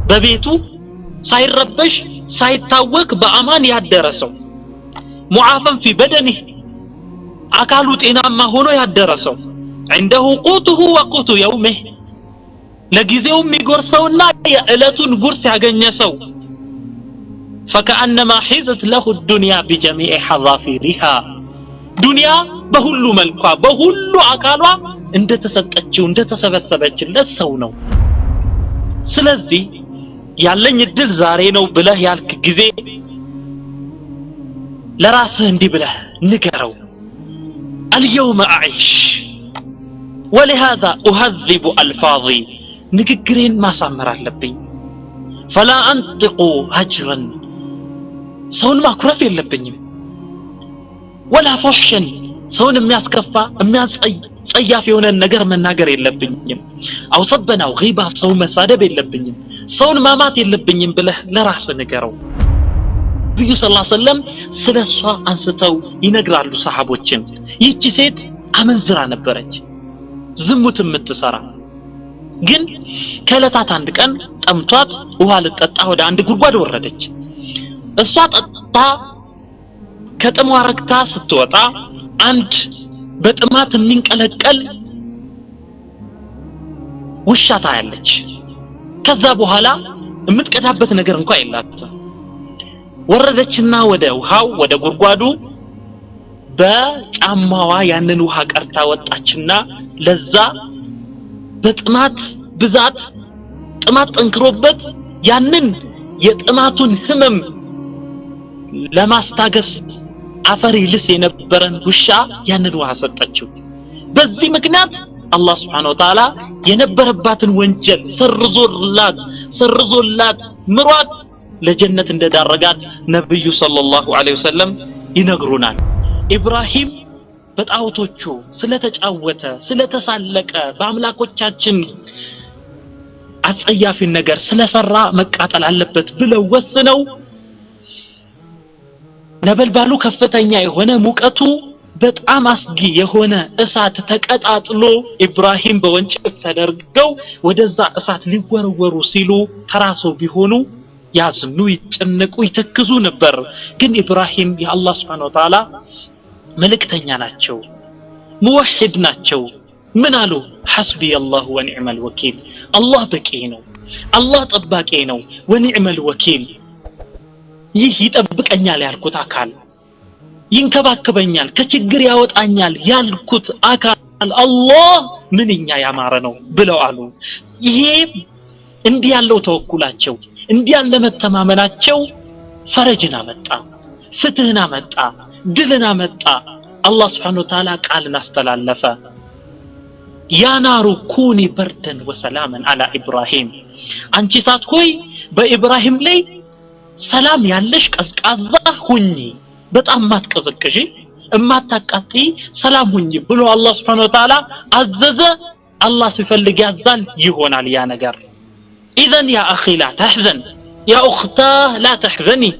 በቤቱ ሳይረበሽ ሳይታወክ በአማን ያደረሰው ሙዓፈን في بدنه አካሉ ጤናማ ሆኖ ያደረሰው عنده قوته وقوت يومه ለጊዜው የሚጎርሰውና የዕለቱን ጉርስ ያገኘ ሰው فكأنما حيزت له الدنيا بجميع حظافيرها ዱንያ በሁሉ መልኳ በሁሉ አካሏ እንደተሰጠችው እንደተሰበሰበችለት ሰው ነው ስለዚህ ያለኝ እድል ዛሬ ነው ብለህ ያልክ ጊዜ ለራስህ እንዲህ ብለህ ንገረው اليوم أعيش ولهذا أهذب ألفاظي ንግግሬን ማሳመር አለብኝ فلا أنطق هجرا ሰውን ማኩረፍ የለብኝም ولا فحشا ሰውን የሚያስከፋ የሚያስጸያፍ የሆነ ነገር መናገር የለብኝም أو صبنا أو غيبة ሰው መሳደብ የለብኝም ሰውን ማማት የለብኝም ብለህ ለራስህ ንገረው ነብዩ ሰለላሁ ዐለይሂ ወሰለም ስለሷ አንስተው ይነግራሉ ሰሃቦችን ይህች ሴት አመንዝራ ነበረች ዝሙት የምትሰራ ግን ከለታት አንድ ቀን ጠምቷት ውሃ ልትጠጣ ወደ አንድ ጉድጓድ ወረደች እሷ ጠጣ ከጥሟ ረክታ ስትወጣ አንድ በጥማት የሚንቀለቀል ውሻ ታያለች ከዛ በኋላ የምትቀዳበት ነገር እንኳን የላትም ወረደችና ወደ ውሃው ወደ ጉድጓዱ በጫማዋ ያንን ውሃ ቀርታ ወጣችና ለዛ በጥማት ብዛት ጥማት ጠንክሮበት ያንን የጥማቱን ህመም ለማስታገስ አፈር ይልስ የነበረን ውሻ ያንን ውሃ ሰጠችው በዚህ ምክንያት አላህ Subhanahu Wa Ta'ala የነበረባትን ወንጀል ሰርዞላት ምሯት ለጀነት እንደዳረጋት ነብዩ ሰለላሁ ዐለይሂ ወሰለም ይነግሩናል ኢብራሂም በጣውቶቹ ስለተጫወተ ስለተሳለቀ በአምላኮቻችን አጸያፊ ነገር ስለሰራ መቃጠል አለበት ብለው ወስነው ነበልባሉ ከፍተኛ የሆነ ሙቀቱ በጣም አስጊ የሆነ እሳት ተቀጣጥሎ ኢብራሂም በወንጭፍ ተደርገው ወደዛ እሳት ሊወረወሩ ሲሉ ተራሰው ቢሆኑ ያዝኑ ይጨነቁ ይተክዙ ነበር ግን ኢብራሂም የአላህ Subhanahu Wa Ta'ala መልእክተኛ ናቸው ሙወሂድ ናቸው ምን አሉ حسبي الله ونعم الوكيل አላህ በቂ ነው አላህ ጠባቂ ነው ونعم الوكيل ይህ ይጠብቀኛል ያልኩት አካል ይንከባከበኛል ከችግር ያወጣኛል ያልኩት አካል አላህ ምንኛ ያማረ ነው ብለው አሉ ይሄ እንዲህ ያለው ተወኩላቸው እንዲህ ያለ መተማመናቸው ፈረጅና መጣ ፍትህና መጣ ድልና መጣ አላህ Subhanahu Wa Ta'ala ቃልን አስተላለፈ ያ ናሩ ኩኒ በርደን ወሰላመን አላ ኢብራሂም አንቺ ሳት ሆይ በኢብራሂም ላይ ሰላም ያለሽ ቀዝቃዛ ሁኚ በጣም ማትቀዘቅጂ እማታቃጢ ሰላም ሁኚ ብሎ አላህ Subhanahu Wa Ta'ala አዘዘ አላህ ሲፈልግ ያዛል ይሆናል ያ ነገር اذا يا اخي لا تحزن يا اختاه لا تحزني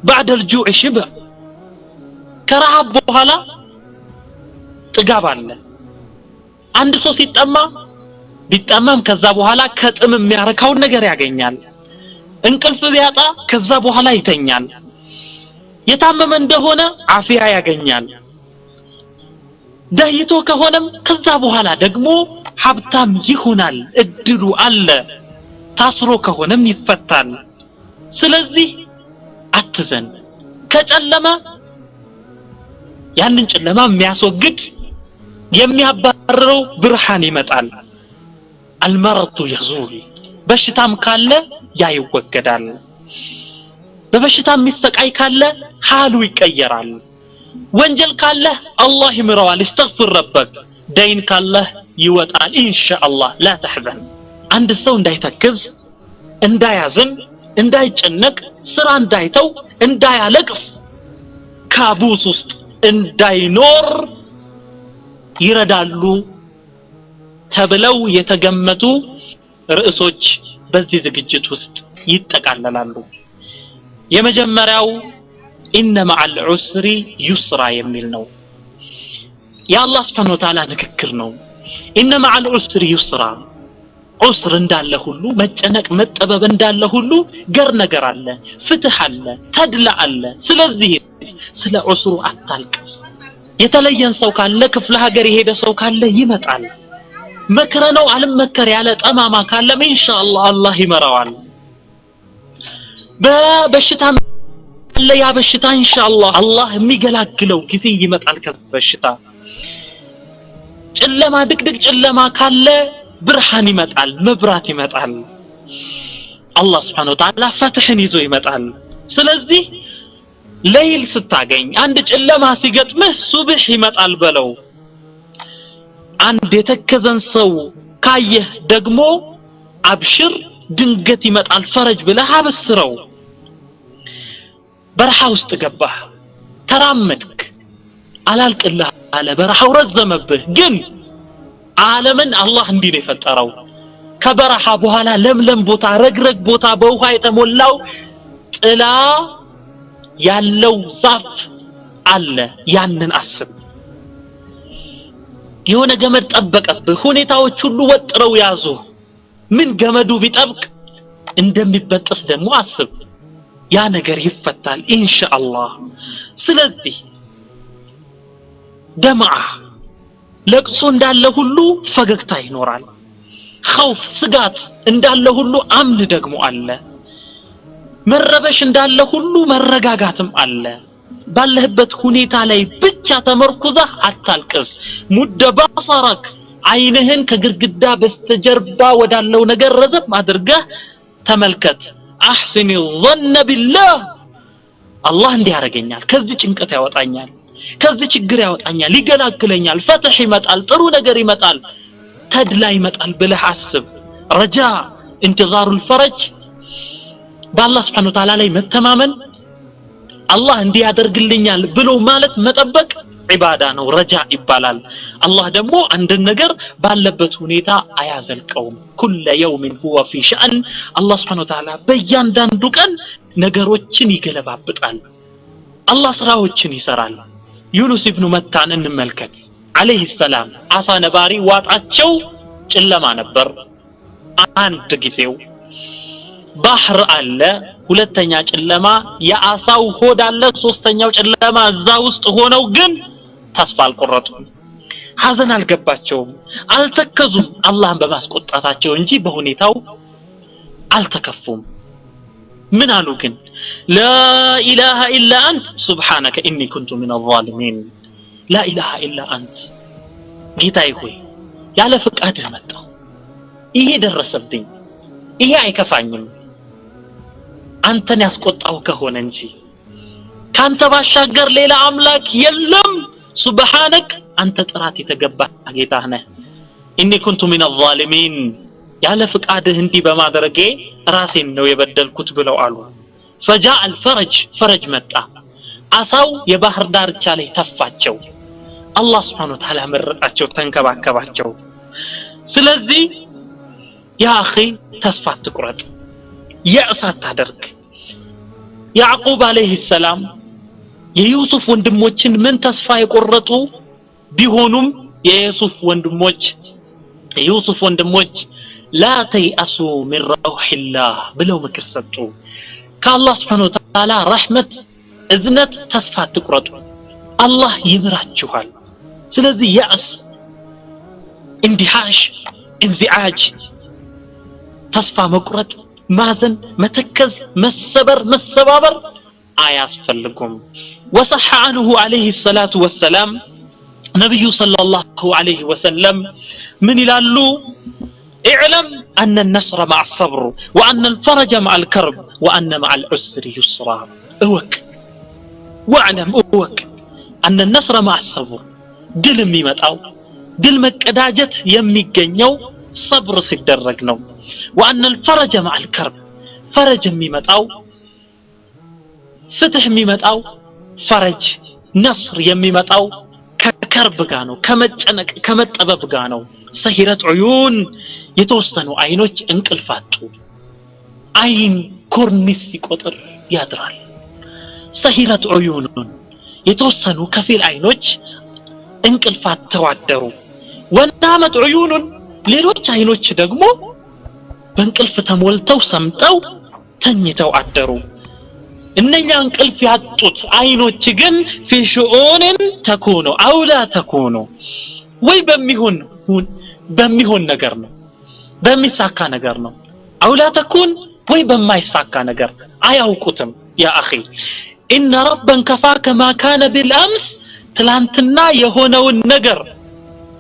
بعد الجوع شبع كرهب بኋላ ጥጋብ አለ አንድ ሰው ሲጠማ ቢጠማም ከዛ በኋላ ከጥም የሚያረካው ነገር ያገኛል እንቅልፍ ቢያጣ ከዛ በኋላ ይተኛል የታመመ እንደሆነ አፊያ ያገኛል ደህይቶ ከሆነም ከዛ በኋላ ደግሞ ሀብታም ይሆናል እድሉ አለ ታስሮ ከሆነም ይፈታል ስለዚህ አትዘን ከጨለማ ያንን ጨለማ የሚያስወግድ የሚያባርረው ብርሃን ይመጣል አልመረቱ يزول በሽታም ካለ ያ ይወገዳል በበሽታም የሚሰቃይ ካለ ሐሉ ይቀየራል ወንጀል ካለ አላህ ይምረዋል استغفر ربك ደይን ካለ ይወጣል ኢንሻአላህ لا تحزن አንድ ሰው እንዳይተክዝ እንዳያዝን እንዳይጨነቅ ስራ እንዳይተው እንዳያለቅስ ካቡስ ውስጥ እንዳይኖር ይረዳሉ ተብለው የተገመቱ ርዕሶች በዚህ ዝግጅት ውስጥ ይጠቃለላሉ የመጀመሪያው ኢነ መዐል ዑስሪ ዩስራ የሚል ነው የአላህ Subhanahu Wa Ta'ala ንግግር ነው ኢነ መዐል ዑስሪ ዩስራ ዑስር እንዳለ ሁሉ መጨነቅ መጠበብ እንዳለ ሁሉ ገር ነገር አለ ፍትህ አለ ተድላ አለ ስለዚህ ስለ ዑስሩ አታልቅስ የተለየን ሰው ካለ ክፍለ ሀገር የሄደ ሰው ካለ ይመጣል መከረነው አልመከር ያለ ጠማማ ካለ ኢንሻአላህ አላህ ይመራዋል በበሽታ ለያ በሽታ ኢንሻአላህ አላህ የሚገላግለው ጊዜ ይመጣል ከበሽታ ጨለማ ድቅድቅ ጨለማ ካለ ብርሃን ይመጣል መብራት ይመጣል አላህ Subhanahu Wa Ta'ala ፈትህን ይዞ ይመጣል ስለዚህ ለይል ስታገኝ አንድ ጨለማ ሲገጥምህ ሱብህ ይመጣል በለው አንድ የተከዘን ሰው ካየህ ደግሞ አብሽር ድንገት ይመጣል ፈረጅ ብለህ አበስረው በረሃ ውስጥ ገባህ ተራመድክ አላልቅልህ አለ በረሃው ረዘመብህ ግን ዓለምን አላህ እንዲህ ነው የፈጠረው ከበረሃ በኋላ ለምለም ቦታ ረግረግ ቦታ በውሃ የተሞላው ጥላ ያለው ዛፍ አለ ያንን አስብ የሆነ ገመድ ጠበቀብህ ሁኔታዎች ሁሉ ወጥረው ያዙ ምን ገመዱ ቢጠብቅ እንደሚበጥስ ደግሞ አስብ ያ ነገር ይፈታል ኢንሻአላህ ስለዚህ ደምዓ ለቅሶ እንዳለ ሁሉ ፈገግታ ይኖራል خوف ስጋት እንዳለ ሁሉ አምን ደግሞ አለ መረበሽ እንዳለ ሁሉ መረጋጋትም አለ ባለህበት ሁኔታ ላይ ብቻ ተመርኩዘህ አታልቅስ ሙደባሰረክ አይንህን ከግርግዳ በስተጀርባ ወዳለው ነገር ረዘም አድርገህ ተመልከት احسن الظن بالله الله እንዲህ ያረጋኛል ከዚህ ጭንቀት ያወጣኛል ከዚህ ችግር ያወጣኛል ይገላግለኛል ፈትህ ይመጣል ጥሩ ነገር ይመጣል ተድላ ይመጣል ብለህ አስብ ረጃ انتظار الفرج በአላህ Subhanahu Wa Ta'ala ላይ መተማመን አላህ እንዲህ ያደርግልኛል ብሎ ማለት መጠበቅ ዒባዳ ነው ረጃ ይባላል አላህ ደግሞ አንድ ነገር ባለበት ሁኔታ አያዘልቀውም ኩለ يوم هو في شأن አላህ Subhanahu Wa Ta'ala በእያንዳንዱ ቀን ነገሮችን ይገለባብጣል አላህ ስራዎችን ይሰራል ዩኑስ ኢብኑ መታን እንመልከት عليه السلام አሳ ነባሪ ዋጣቸው ጨለማ ነበር አንድ ጊዜው ባህር አለ ሁለተኛ ጨለማ ያአሳው ሆድ አለ ሶስተኛው ጨለማ እዛ ውስጥ ሆነው ግን ተስፋ አልቆረጡም ሐዘን አልገባቸውም አልተከዙም አላህን በማስቆጣታቸው እንጂ በሁኔታው አልተከፉም ምን አሉ ግን لا اله الا انت سبحانك اني كنت من الظالمين لا اله الا انت ጌታዬ ሆይ ያለ ፍቃድህ መጣሁ ይሄ ደረሰብኝ ይሄ አይከፋኝም አንተን ያስቆጣው ከሆነ እንጂ ካንተ ባሻገር ሌላ አምላክ የለም ሱብሃንክ አንተ ጥራት የተገባ ጌታ ነህ ኢኒ ኩንቱ ሚን الظالمين ያለ ፍቃድህ እንዲህ በማድረጌ ራሴን ነው የበደልኩት ብለው አሉ فجاء الفرج فرج መጣ አሳው የባህር ዳርቻ ላይ ተፋቸው አላህ Subhanahu Wa Ta'ala መረጣቸው ተንከባከባቸው ስለዚህ ያ اخي ተስፋ አትቁረጥ ያእሳት ታደርግ ያዕቁብ አለይሂ ሰላም የዩሱፍ ወንድሞችን ምን ተስፋ የቆረጡ ቢሆኑም የዩሱፍ ወንድሞች لا تيأسوا من روح الله ብለው ምክር ሰጡ ከአላህ Subhanahu Wa Ta'ala ረህመት እዝነት ተስፋ አትቁረጡ አላህ ይምራችኋል ስለዚህ ያእስ እንዲሃሽ እንዚዓጅ ተስፋ መቁረጥ ማዘን መተከዝ መሰባበር አያስፈልጉም وصح عنه عليه الصلاه والسلام نبي صلى الله عليه وسلم من ይላሉ اعلم ان النصر مع الصبر وان الفرج مع الكرب وان مع العسر يسرا اوك واعلم اوك ان النصر مع الصبر ድል የሚመጣው ድል መቀዳጀት የሚገኘው صبر ሲደረግ ነው وان الفرج مع الكرب فرج የሚመጣው ፍትህ የሚመጣው ፈረጅ ነስር የሚመጣው ከከርብ ጋር ነው ከመጨነቅ ከመጠበብ ጋር ነው ሰሂረት ዑዩን የተወሰኑ አይኖች እንቅልፋጡ አይን ኮርኒስ ሲቆጥር ያድራል ሰሂረት ዑዩን የተወሰኑ ከፊል አይኖች እንቅልፋት ተዋደሩ ወናመት ዑዩን ሌሎች አይኖች ደግሞ በእንቅልፍ ተሞልተው ሰምጠው ተኝተው አደሩ እነኛ እንቅልፍ ያጡት አይኖች ግን في شؤون تكون او لا تكون ወይ በሚሆን ነገር ነው በሚሳካ ነገር ነው او لا تكون ወይ በማይሳካ ነገር አያውቁትም يا اخي ان ربا كفاك ما كان بالامس ትላንትና የሆነውን ነገር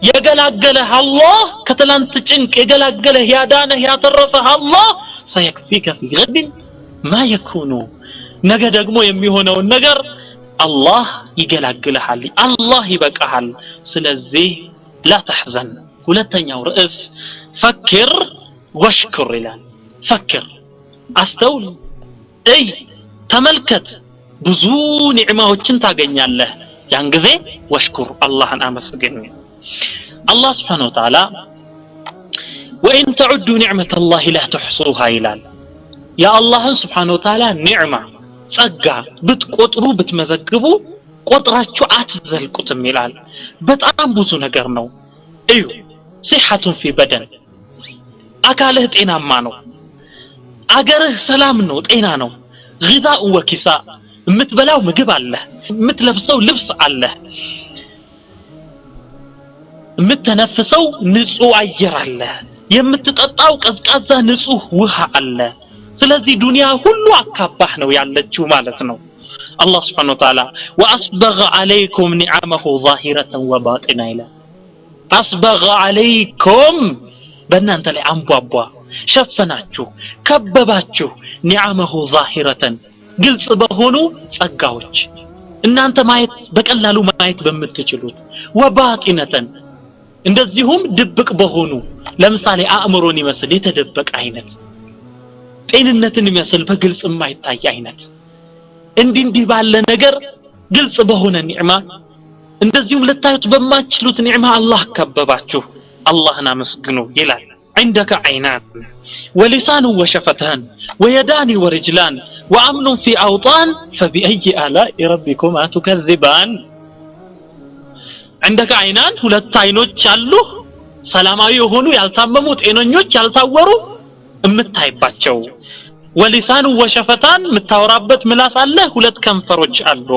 የገላገለህ አላህ ከትላንት ጭንቅ የገላገለህ ያዳነህ ያተረፈህ አላህ سيكفيك في غد ما يكون ነገ ደግሞ የሚሆነውን ነገር አላህ ይገላግልሃል አላህ ይበቃሃል ስለዚህ لا تحزن ሁለተኛው ርዕስ فكر واشكر ይላል فكر አስተውል እይ ተመልከት ብዙ ኒዕማዎችን ታገኛለህ ያን ጊዜ ወሽኩር አላህን አመስግን الله سبحانه وتعالى وإن تعدوا نعمة الله لا تحصوها ይላል يا الله سبحانه وتعالى نعمة ጸጋ ብትቆጥሩ ብትመዘግቡ ቆጥራችሁ አትዘልቁትም ይላል በጣም ብዙ ነገር ነው እዩ صحة في بدن አካልህ ጤናማ ነው አገርህ ሰላም ነው ጤና ነው غذاء وكساء የምትበላው ምግብ አለ የምትለብሰው ልብስ አለ የምትነፍሰው ንጹህ አየር አለ የምትጠጣው ቀዝቃዛ ንጹህ ውሃ አለ ስለዚህ ዱንያ ሁሉ አካባህ ነው ያለችው ማለት ነው الله سبحانه وتعالى وأسبغ عليكم نعمه ظاهرة وباطنة إلى أسبغ عليكم بنانت لي أنبوابوا شفناتشو كبباتشو نعمه ظاهرة قلت بهونو ጸጋዎች እናንተ ማየት በቀላሉ ማየት በመትችሉት وباطنة እንደዚሁም ድብቅ በሆኑ ለምሳሌ አእምሮን ይመስል የተደበቀ አይነት ጤንነትን ይመስል በግልጽ የማይታይ አይነት እንዲህ ባለ ነገር ግልጽ በሆነ ኒዕማ እንደዚሁም ለታዩት በማትችሉት ኒዕማ አላህ ከበባችሁ አላህን አመስግኑ ይላል عندك عينان ولسان وشفتان ويدان ورجلان وأمن في أوطان فبأي آلاء ربكما تكذبان عندك عينان ሁለት አይኖች አሉ ሰላማዊ የሆኑ ያልታመሙ ጤነኞች ያልታወሩ እምታይባቸው ولسان وشفتان متاورابت ملاس አለ ሁለት ከንፈሮች አሉ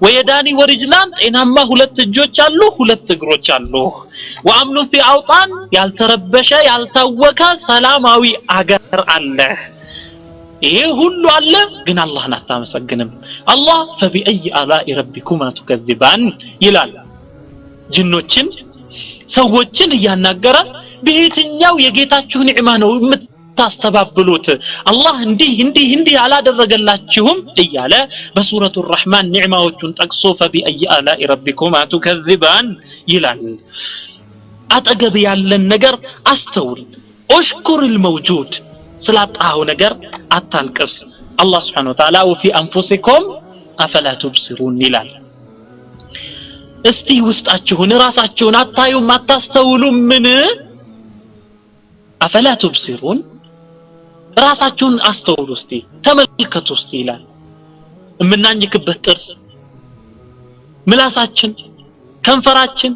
ويدان ورجلان ጤናማ ሁለት እጆች አሉ ሁለት እግሮች አሉ وأمن في أوطان ያልተረበሸ ያልታወከ ሰላማዊ አገር አለ ይሄ ሁሉ አለ ግን አላህን አታመሰግንም አላህ فبأي آلاء ربكما تكذبان ይላል ጅኖችን ሰዎችን ያናገረ በየትኛው የጌታችሁ ኒዕማ ነው ታስተባብሉት አላህ እንዲህ አላደረገላችሁም እያለ በሱረቱ الرحمن ኒዕማዎቹን ጠቅሶ فبأي آلاء ربكما تكذبان ይላል አጠገብ ያለን ነገር አስተውል اشكر الموجود ስላጣው ነገር አታልቅስ الله سبحانه وتعالى وفي أنفسكم أفلا تبصرون ይላል እስቲ ውስጣችሁን ራሳችሁን አታዩም አታስተውሉም ምን أفلا تبصرون ራሳችሁን አስተውሉ እስቲ ተመልከቱ እስቲ ይላል ምናኝክበት ጥርስ ምላሳችን ከንፈራችን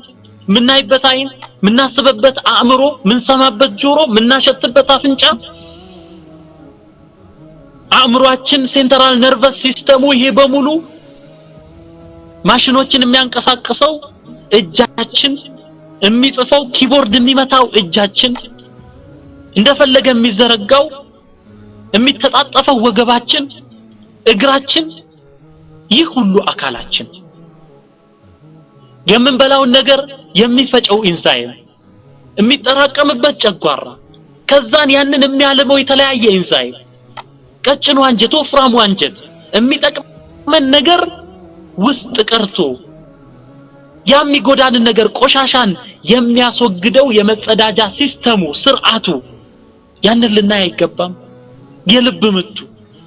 ምናይበት አይን ምናስበበት አእምሮ ምንሰማበት ጆሮ ምናሸትበት አፍንጫ አእምሮአችን ሴንትራል ነርቨስ ሲስተሙ ይሄ በሙሉ ማሽኖችን የሚያንቀሳቅሰው እጃችን የሚጽፈው ኪቦርድ የሚመታው እጃችን እንደፈለገ የሚዘረጋው የሚተጣጣፈው ወገባችን እግራችን ይህ ሁሉ አካላችን የምንበላውን ነገር የሚፈጨው ኢንዛይም የሚጠራቀምበት ጨጓራ ከዛን ያንን የሚያለመው የተለያየ ኢንዛይም ቀጭኑ አንጀት ወፍራሙ አንጀት የሚጠቅመን ነገር ውስጥ ቀርቶ የሚጎዳን ነገር ቆሻሻን የሚያስወግደው የመጸዳጃ ሲስተሙ ስርዓቱ ያንን ልናይ አይገባም የልብ ምቱ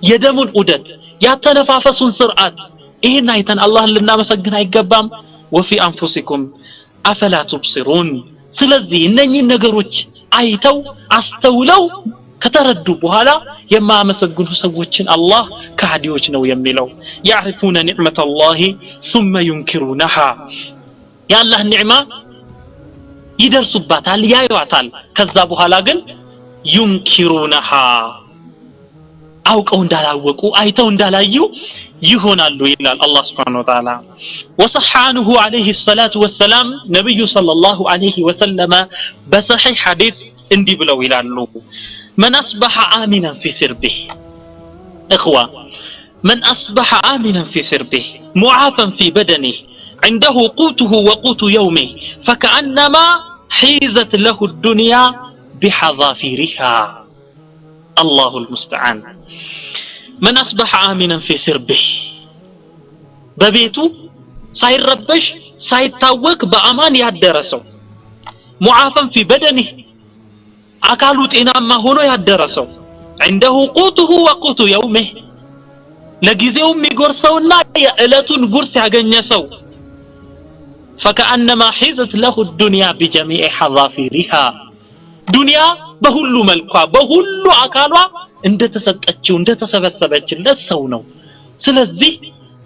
የደሙን ዑደት ያተነፋፈሱን ስርዓት ይሄን አይተን አላህን ልናመሰግን አይገባም وفي أنفسكم أفلا تبصرون ስለዚህ እነኚህ ነገሮች አይተው አስተውለው ከተረዱ በኋላ የማመሰግኑ ሰዎችን አላህ ከሃዲዎች ነው የሚለው يعرفون نعمة الله ثم ينكرونها ያላህ ኒዕማ ይደርሱባታል ያዩዋታል ከዛ በኋላ ግን ينكرونها أوقوا እንዳላወቁ አይተው እንዳላዩ ይሆናሉ ይላል አላህ Subhanahu Wa Ta'ala وصح عنه عليه الصلاة والسلام نبي صلى الله عليه وسلم بصحيح حديث እንዲህ ብለው ይላሉ من أصبح آمنا في سربه إخوة من أصبح آمنا في سربه معافا في بدنه عنده قوته وقوت يومه فكأنما حيزت له الدنيا بحذافيرها الله المستعان من أصبح آمنا في سربه ببيته سايربش سايتاوك بأمان يادرسو معافا في بدنه أكالو ጤናማ ሆኖ ያደረሰው عنده قوته وقوت يومه ለጊዜው የሚጎርሰውና የዕለቱን ጉርስ ያገኘ ሰው فكأنما حيزت له الدنيا بجميع حظافيرها دنيا በሁሉ መልኳ በሁሉ አካሏ እንደተሰጠችው እንደተሰበሰበችለት ሰው ነው ስለዚህ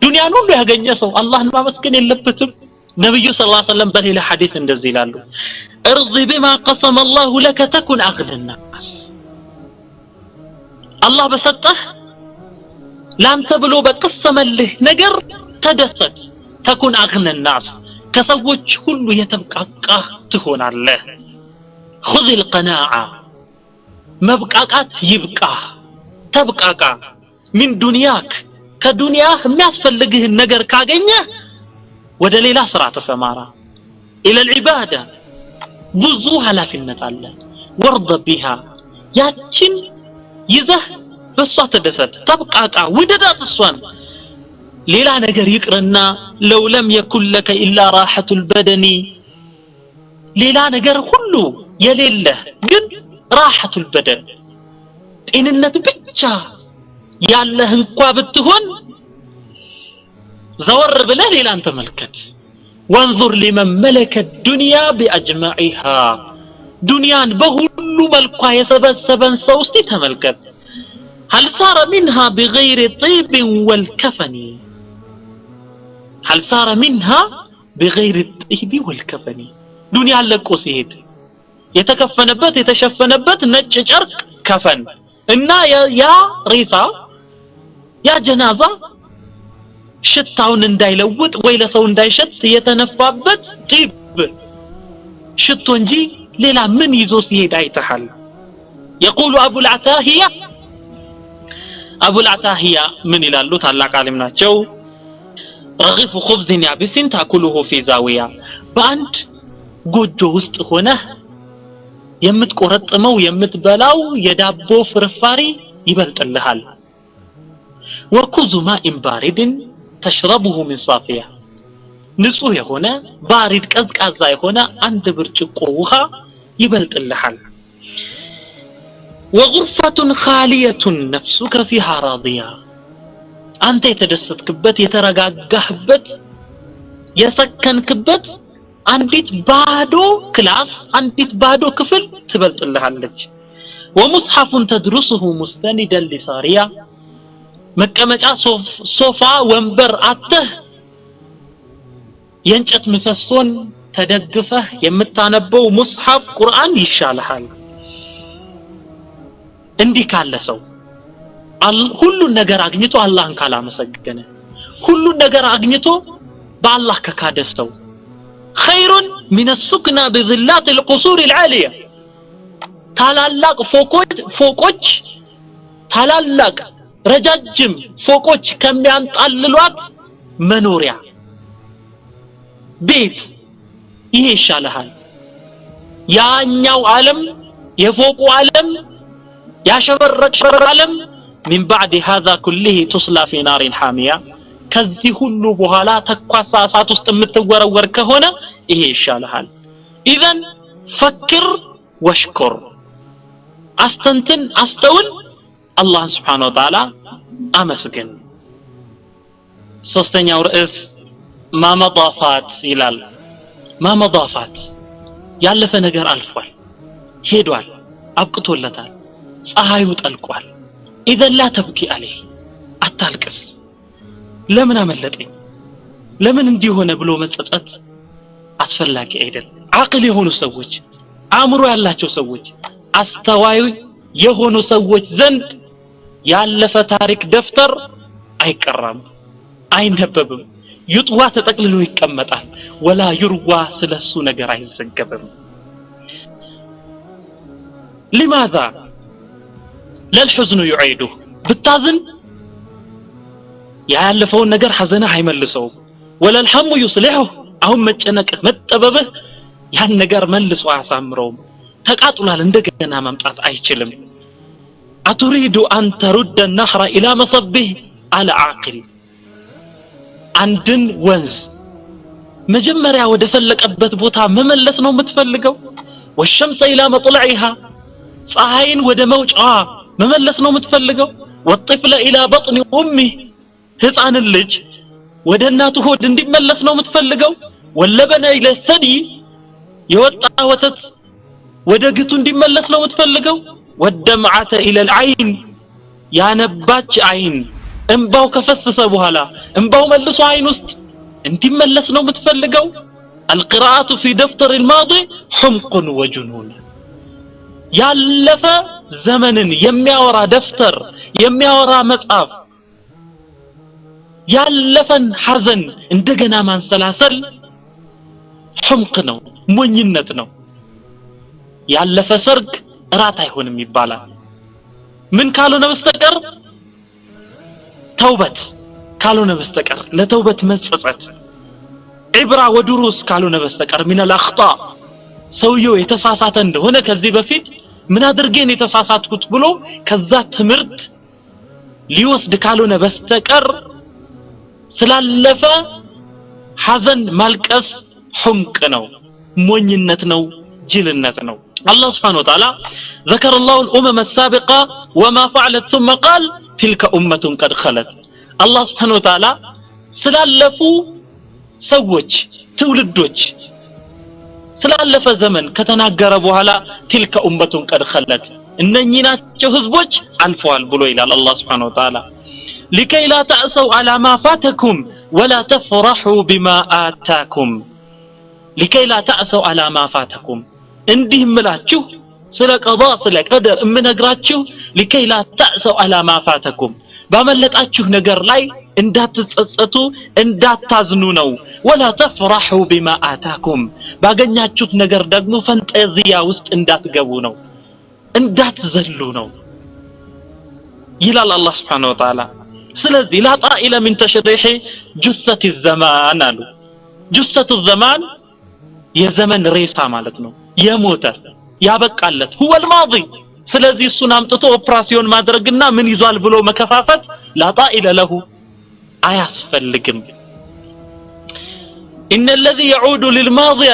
ዱንያን ሁሉ ያገኘ ሰው አላህን ማመስገን የለበትም ነብዩ ሰለላሁ ዐለይሂ ወሰለም በሌላ ሐዲስ እንደዚህ ይላሉ ارضي بما قسم الله لك تكن اغنى الناس الله በሰጠህ ላንተ ብሎ በቀሰመልህ ነገር ተደሰት تكن اغنى الناس ከሰዎች ሁሉ የተብቃቃህ ትሆናለህ خذ القناعه መብቃቃት ይብቃህ ተብቃቃ من دنياك ከዱንያህ የሚያስፈልግህን ነገር ካገኘህ ወደ ሌላ ስራ ተሰማራ الى العباده ብዙ ኃላፊነት አለ ወርድ بها ያችን ይዘህ በሷ ተደሰት ተብቃቃ ውደዳት እሷን ሌላ ነገር ይቅርና لو لم يكن لك الا راحه البدن ሌላ ነገር ሁሉ የሌለህ ግን راحه البدن ጤንነት ብቻ ያለህ እንኳን ብትሆን ዘወር ብለህ ሌላን ተመልከት وانظر لمن ملك الدنيا باجمعها دنيان بهሉ መልኳ የሰበሰበን ሰው እስቲ ተመልከት هل صار منها بغير طيب والكفن هل صار منها بغير الطيب والكفن دنيا ለቆ ሲሄድ የተከፈነበት የተሸፈነበት ነጭ ጨርቅ ከፈን እና ያ ሬሳ ያ ጀናዛ ሽታውን እንዳይለውጥ ወይ ለሰው እንዳይሸት የተነፋበት ጢብ ሽቶ እንጂ ሌላ ምን ይዞ ሲሄድ አይተሃል يقول ابو العتاهية من ይላሉ ታላቅ ዓሊም ናቸው رغيف خبز يابس تاكله في زاوية በአንድ ጎጆ ውስጥ ሆነ የምትቆረጥመው የምትበላው የዳቦ ፍርፋሪ ይበልጥልሃል وكوز ماء بارد تشربه من صافية ንጹህ የሆነ ባሪድ ቀዝቃዛ የሆነ አንድ ብርጭቆ ውሃ ይበልጥልሃል وغرفة خالية نفسك فيها راضية አንተ የተደሰትክበት የተረጋጋህበት የሰከንክበት አንዲት ባዶ ክላስ አንዲት ባዶ ክፍል ትበልጥልሃለች ومصحف تدرسه مستندا لسارية መቀመጫ ሶፋ ወንበር አተህ የእንጨት ምሰሶን ተደግፈህ የምታነበው ሙስሐፍ ቁርአን ይሻልሃል እንዲህ ካለ ሰው ሁሉን ነገር አግኝቶ አላህን ካላመሰገነ ሁሉን ነገር አግኝቶ በአላህ ከካደስተው خير من السكنى بظلات القصور العالية ታላላቅ ፎቆች ታላላቅ ረጃጅም ፎቆች ከሚያንጣልሏት መኖሪያ ቤት ይሄ ይሻልሃል ያኛው ዓለም የፎቁ ዓለም ያሸበረቀ ዓለም من بعد هذا كله تصلى في نار حامية ከዚህ ሁሉ በኋላ ተኳሳ እሳት ውስጥ የምትወረወር ከሆነ ይሄ ይሻልሃል اذا فكر واشكر አስተንትን አስተውል الله سبحانه وتعالى አመስግን ሶስተኛው ርዕስ ማመዳፋት ይላል ማመዳፋት ያለፈ ነገር አልፏል ሄዷል አብቅቶለታል ፀሐዩ ጠልቋል اذا لا تبكي عليه አታልቅስ ለምን አመለጠኝ ለምን እንዲሆነ ብሎ መጸጸት አስፈላጊ አይደል አቅል የሆኑ ሰዎች አእምሮ ያላቸው ሰዎች አስተዋይ የሆኑ ሰዎች ዘንድ ያለፈ ታሪክ ደፍተር አይቀራም አይነበብም ይጥዋ ተጠቅልሎ ይቀመጣል ወላ ይርዋ ስለሱ ነገር አይዘገብም لماذا للحزن يعيده بتازن ያለፈውን ነገር ሐዘና አይመልሰው ولا الهم يصلحه አሁን መጨነቅ መጠበብህ ያን ነገር መልሶ አሳምረው ተቃጥሏል እንደገና መምጣት አይችልም أتريد أن ترد النهر إلى مصبه على عاقل عندن ወንዝ መጀመሪያ ወደ ፈለቀበት ቦታ መመለስ ነው የምትፈልገው والشمس إلى مطلعها ፀሐይን ወደ መውጫዋ መመለስ ነው የምትፈልገው والطفل إلى بطن أمه ህፃን ልጅ ወደ እናቱ ሆድ እንዲመለስ ነው የምትፈልገው واللبن إلى الثدي የወጣ ወተት ወደ ግቱ እንዲመለስ ነው የምትፈልገው والدمعة إلى العين يا نباتش عين انباو كفسس بوهلا انباو ملسو عين وست انتي ملسنو متفلقو القراءة في دفتر الماضي حمق وجنون يالفا زمن يمياورا دفتر يمياورا مصحف يالفن حزن اندقنا من سلاسل حمق نو مونينت نو يالفا سرق ራት አይሆንም ይባላል ምን ካልሆነ በስተቀር ተውበት ካልሆነ በስተቀር ለተውበት መጸጸት ኢብራ ወዱሩስ ካልሆነ በስተቀር من الاخطاء ሰውየው የተሳሳተ እንደሆነ ከዚህ በፊት ምን አድርገን የተሳሳትኩት ብሎ ከዛ ትምርት ሊወስድ ካልሆነ በስተቀር ስላለፈ ሐዘን ማልቀስ حمق ነው ሞኝነት ነው ጅልነት ነው الله سبحانه وتعالى ذكر الله الأمم السابقة وما فعلت ثم قال تلك أمة قد خلت الله سبحانه وتعالى سلالفوا سوج تولدوج سلالف زمن كتناقر بوهلا تلك أمة قد خلت إنني ناتشو هزبوج ألفوال بلو إلى الله سبحانه وتعالى لكي لا تأسوا على ما فاتكم ولا تفرحوا بما آتاكم لكي لا تأسوا على ما فاتكم እንዲህ ምላችሁ ስለ ቀضاء ስለ ቀደር እምነግራችሁ لكي لا تأسوا على ما فاتكم ባመለጣችሁ ነገር ላይ እንዳትጸጸቱ እንዳታዝኑ ነው ولا تفرحوا بما آتاكم ባገኛችሁት ነገር ደግሞ ፈንጠዚያ ውስጥ እንዳትገቡ ነው እንዳትዘሉ ነው ይላል አላህ Subhanahu Wa Ta'ala ስለዚህ لا طائل من تشريح جثة الزمان አሉ جثة الزمان የዘመን ሬሳ ማለት ነው የሞተ ያበቃለት هو الماضي ስለዚህ እሱን አምጥቶ ኦፕራሲዮን ማድረግና ምን ይዟል ብሎ መከፋፈት لا طائل له አያስፈልግም ان الذي يعود للماضي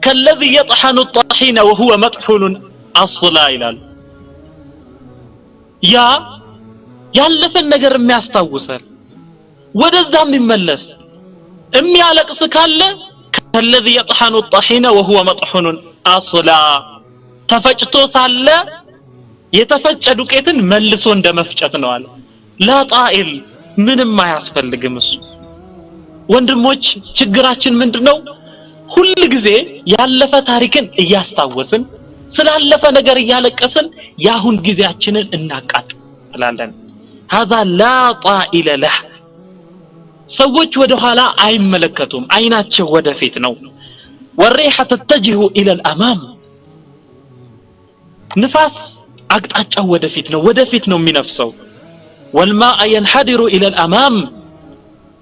كالذي يطحن الطحين وهو مطحون اصلا ይላል ያ ያለፈን ነገር የሚያስታውሳል ወደዛም ይመለስ የሚያለቅስ ካለ كالذي يطحن الطحين وهو مطحون اصلا ተፈጭቶ ሳለ የተፈጨ ዱቄትን መልሶ እንደመፍጨት ነው አለ لا طائل ምንም አያስፈልግም እሱ ወንድሞች ችግራችን ምንድነው ሁሉ ጊዜ ያለፈ ታሪክን እያስታወስን ስላለፈ ነገር እያለቀስን ያሁን ጊዜያችንን እናቃጥላለን هذا لا طائل له ሰዎች ወደ ኋላ አይመለከቱም አይናቸው ወደፊት ነው والريح تتجه الى الامام ንፋስ አቅጣጫው ወደፊት ነው የሚነፍሰው والماء ينحدر الى الامام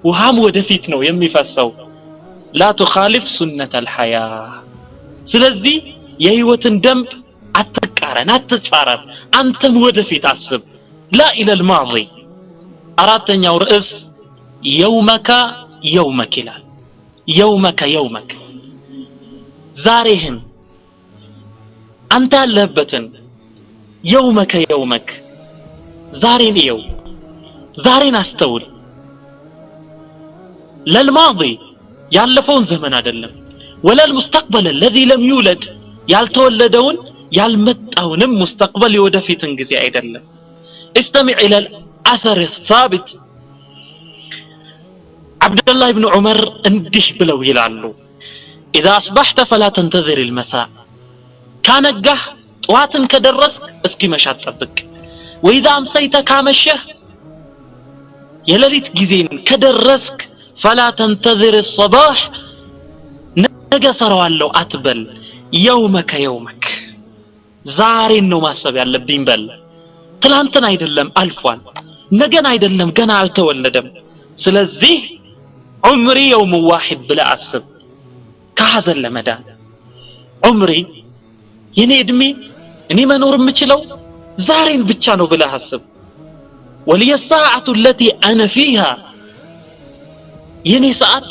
ውሃም ወደፊት ነው የሚፈሰው لا تخالف سنة الحياة ስለዚህ የህይወትን ደንብ አትቃረን አትጻረር አንተም ወደፊት አስብ لا الى الماضي አራተኛው ርዕስ يومك يومك ይላል يومك ዛሬህን አንተ ያለህበትን يومك ዛሬን ይው ዛሬን አስተውል للماضي ያለፈውን ዘመን አይደለም ولا المستقبل الذي لم يولد ያልተወለደውን ያልመጣውንም مستقبل የወደፊትን ጊዜ አይደለም استمع الى الاثر الثابت عبد الله بن عمر እንዲህ ብለው ይላሉ اذا اصبحت فلا تنتظر المساء ካነጋህ ጠዋትን ከደረስክ እስኪ መሻት ጠብቅ ወይዛ አምሰይተ ካመሸህ የሌሊት ጊዜን ከደረስክ فلا تنتظر الصباح ነገ ሰራዋለሁ አትበል يومك يومك ዛሬን ነው ማሰብ ያለብኝ በል ትላንትን አይደለም አልፏል ነገን አይደለም ገና አልተወለደም ስለዚህ عمري يوم واحد بلا አስብ ከሐዘን ለመዳን عمري የኔ እድሜ እኔ መኖር የምችለው ዛሬን ብቻ ነው ብለህ አስብ ولي الساعة التي أنا فيها የኔ ሰዓት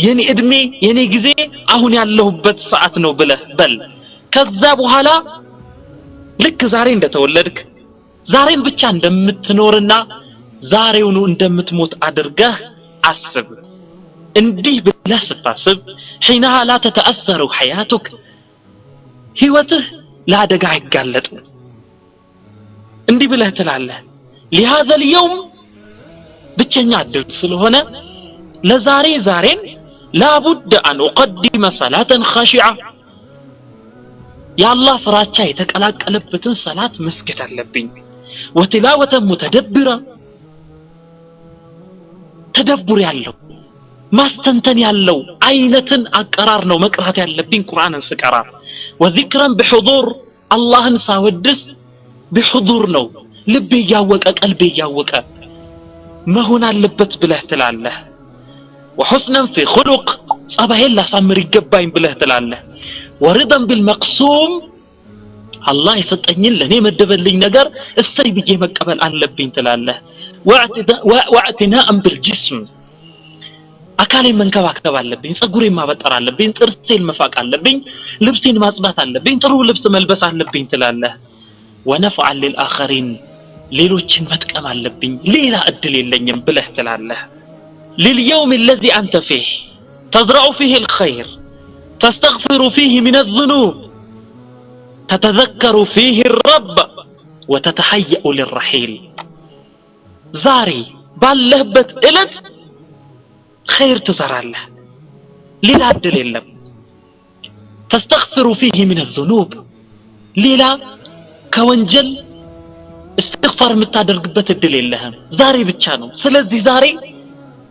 የኔ እድሜ የኔ ጊዜ አሁን ያለሁበት ሰዓት ነው ብለህ በል ከዛ በኋላ ልክ ዛሬ እንደተወለድክ ዛሬን ብቻ እንደምትኖርና ዛሬውኑ እንደምትሞት አድርገህ አስብ እንዲህ ብለህ ስታስብ حينها لا تتأثر حياتك ህይወትህ ለአደጋ አይጋለጥም እንዲህ ብለህ ትላለህ لهذا اليوم ብቸኛ እድል ስለሆነ ለዛሬ ዛሬን لابد أن أقدم صلاة خاشعة يا الله ፍራቻ የተቀላቀለበትን ሰላት መስገድ አለብኝ وتلاوة متدبرة ተደብር ያለው ማስተንተን ያለው አይነትን አቀራር ነው መቅራት ያለብኝ ቁርአንን ስቀራ وذكرا بحضور اللهን ሳወድስ بحضور ነው ልቤ ያወቀ ቀልቤ ያወቀ መሆን አለበት ብለህ ትላለህ وحسنا في خلق صباحን ላሳምር ይገባኝ ብለህ ትላለህ ورضا بالمقسوم الله يسطኝን ለኔ መደበልኝ ነገር እሰይ ብዬ መቀበል አለብኝ ትላለህ واعتناء بالجسم አካሌን መንከባከብ አለብኝ ጸጉሬን ማበጠር አለብኝ ጥርሴን መፋቅ አለብኝ ልብሴን ማጽዳት አለብኝ ጥሩ ልብስ መልበስ አለብኝ ትላለህ ونفعا للآخرين ሌሎችን መጥቀም አለብኝ ሌላ እድል የለኝም ብለህ ትላለህ لليوم الذي أنت فيه تزرع فيه الخير تستغفر فيه من الذنوب تتذكر فيه الرب وتتهيأ للرحيل زاري باللهبت إلت خير تزرعله ليلا عدل اللب تستغفر فيه من الذنوب ليلا كونجل استغفار متادرقبت الدليل لهم زاري بتشانو سلزي زاري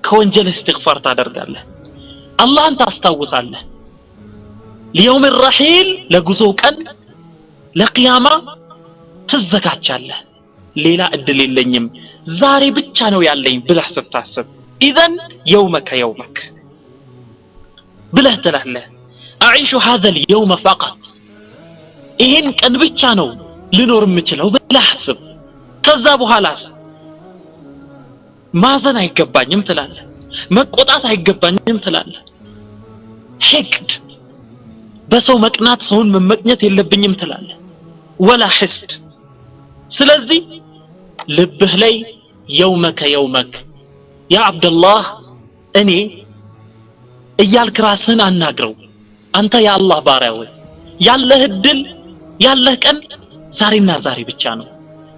كونجل استغفار تادرقاله الله أنت أستوص له ليوم الرحيل لقزوكا لقيامة تزكاة له ليلا الدليل لنيم زاري بتشانو يالين بلح ستاسب إذن يومك يومك بله تلهله أعيش هذا اليوم فقط إن كان بتشانو لنور متلو بلا حسب كذابو هلاس مازن هيقبانيم تلاله مقطعت هيقبانيم تلاله حقد بسو مقنات سون من مقنيت يلبنيم تلاله ولا حسد سلازي لبه لي يومك يومك يا عبد الله اني ايالك راسن اناغرو انت يا الله باريوي ያለህ እድል ያለህ ቀን ዛሬና ዛሬ ብቻ ነው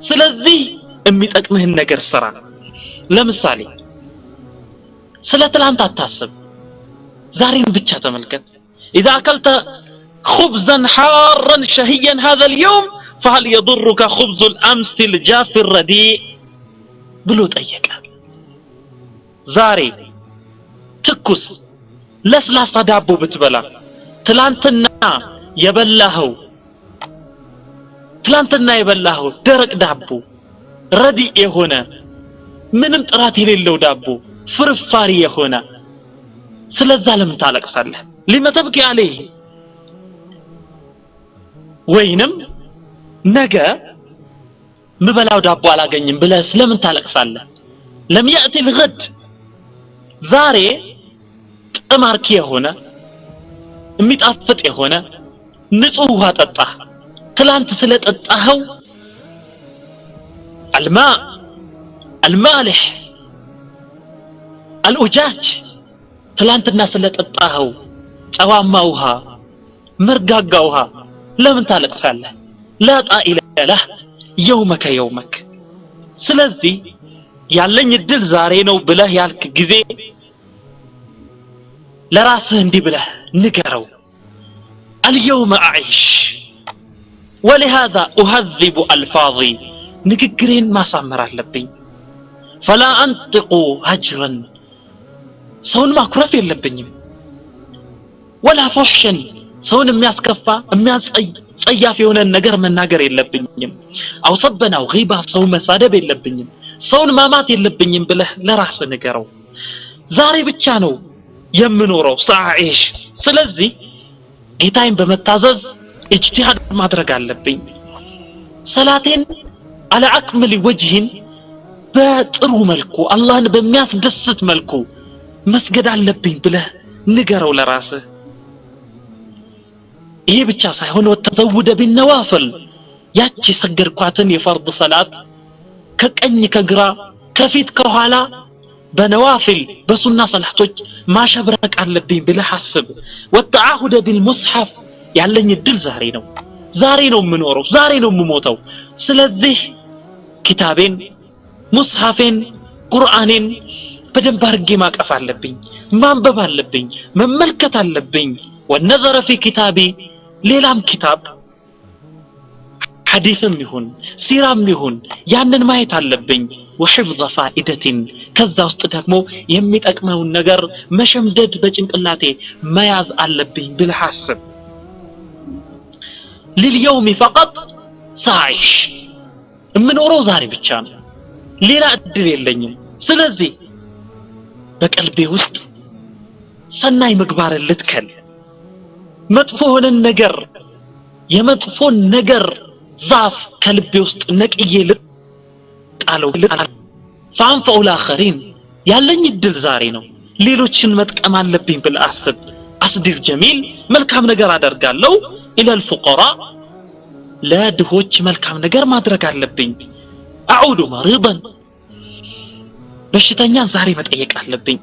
ስለዚህ የሚጠቅምህን ነገር ስራ ለምሳሌ ስለ ትላንት አታስብ ዛሬን ብቻ ተመልከት اذا اكلت خبزا حارا شهيا هذا اليوم فهل يضرك خبز الامس الجاف الرديء ብሎ ጠየቀ ዛሬ ትኩስ ለስላሳ ዳቦ ብትበላ ትላንትና የበላኸው ደረቅ ዳቦ ረዲ የሆነ ምንም ጥራት የሌለው ዳቦ ፍርፋሪ የሆነ ስለዛ ለምን ታለቅሳለህ لمتبكي عليه ወይንም ነገ ምበላው ዳቦ አላገኝም ብለህ ስለምን ታለቅሳለህ لم يأتي الغد ዛሬ ጥማርኪ የሆነ የሚጣፍጥ የሆነ ንጹህ ውሃ ጠጣ ትላንት ስለጠጣኸው الماء المالح الأجاج ትላንትና ስለጠጣኸው ጨዋማ ውሃ መርጋጋ ውሃ ለምን ታለቅሳለህ لا طائل له يومك يومك ስለዚህ ያለኝ እድል ዛሬ ነው ብለህ ያልክ ጊዜ ለራስህ እንዲህ ብለህ ንገረው اليوم أعيش ولهذا أهذب ألفاظي ንግግሬን ማሳመር አለብኝ فلا أنطق هجرا ሰውን ማኩረፍ የለብኝም ولا فحشا ሰውን የሚያስከፋ የሚያስጸያፍ የሆነ ነገር መናገር የለብኝም አው ሰበናው غيبة ሰው መሳደብ የለብኝም ሰውን ማማት የለብኝም ብለህ ለራስ ንገረው ዛሬ ብቻ ነው የምኖረው ሳይሽ ስለዚህ ጌታዬን በመታዘዝ اجتهاد ማድረግ አለብኝ ሰላቴን على اكمل وجه በጥሩ መልኩ አላህን በሚያስደስት መልኩ መስገድ አለብኝ ብለህ ንገረው ለራስህ ይሄ ብቻ ሳይሆን ወተዘውደ بالنوافل ያቺ ሰገድኳትን የፈርድ ሰላት ከቀኝ ከግራ ከፊት ከኋላ በነዋፊል በሱና ሰላቶች ማሸብረቅ አለብኝ ብለህ አስብ ወተዓሁደ بالمصحف ያለኝ እድል ዛሬ ነው የምኖረው ዛሬ ነው የምሞተው ስለዚህ ኪታቤን ሙስሐፌን ቁርአኔን በደንብ አድርጌ ማቀፍ አለብኝ ማንበብ አለብኝ መመልከት አለብኝ والنظر في كتابي ሌላም ኪታብ ሐዲስም ይሁን ሲራም ይሁን ያንን ማየት አለብኝ وحفظ فائدة ከዛ ውስጥ ደግሞ የሚጠቅመውን ነገር መሸምደድ በጭንቅላቴ መያዝ አለብኝ ብለህ አስብ لليوم فقط ሳይሽ የምኖረው ዛሬ ብቻ ነው ሌላ እድል የለኝም ስለዚህ በቀልቤ ውስጥ ሰናይ ምግባርን ልትከል መጥፎ ሆነን ነገር የመጥፎ ነገር ዛፍ ከልቤ ውስጥ ነቅዬ ልጣለው فانفع الاخرين ያለኝ እድል ዛሬ ነው ሌሎችን መጥቀም አለብኝ ብለህ አስብ አስዲር ጀሚል መልካም ነገር አደርጋለሁ الى الفقراء لا ድሆች መልካም ነገር ማድረግ አለብኝ اعود مريضا በሽተኛ ዛሬ መጠየቅ አለብኝ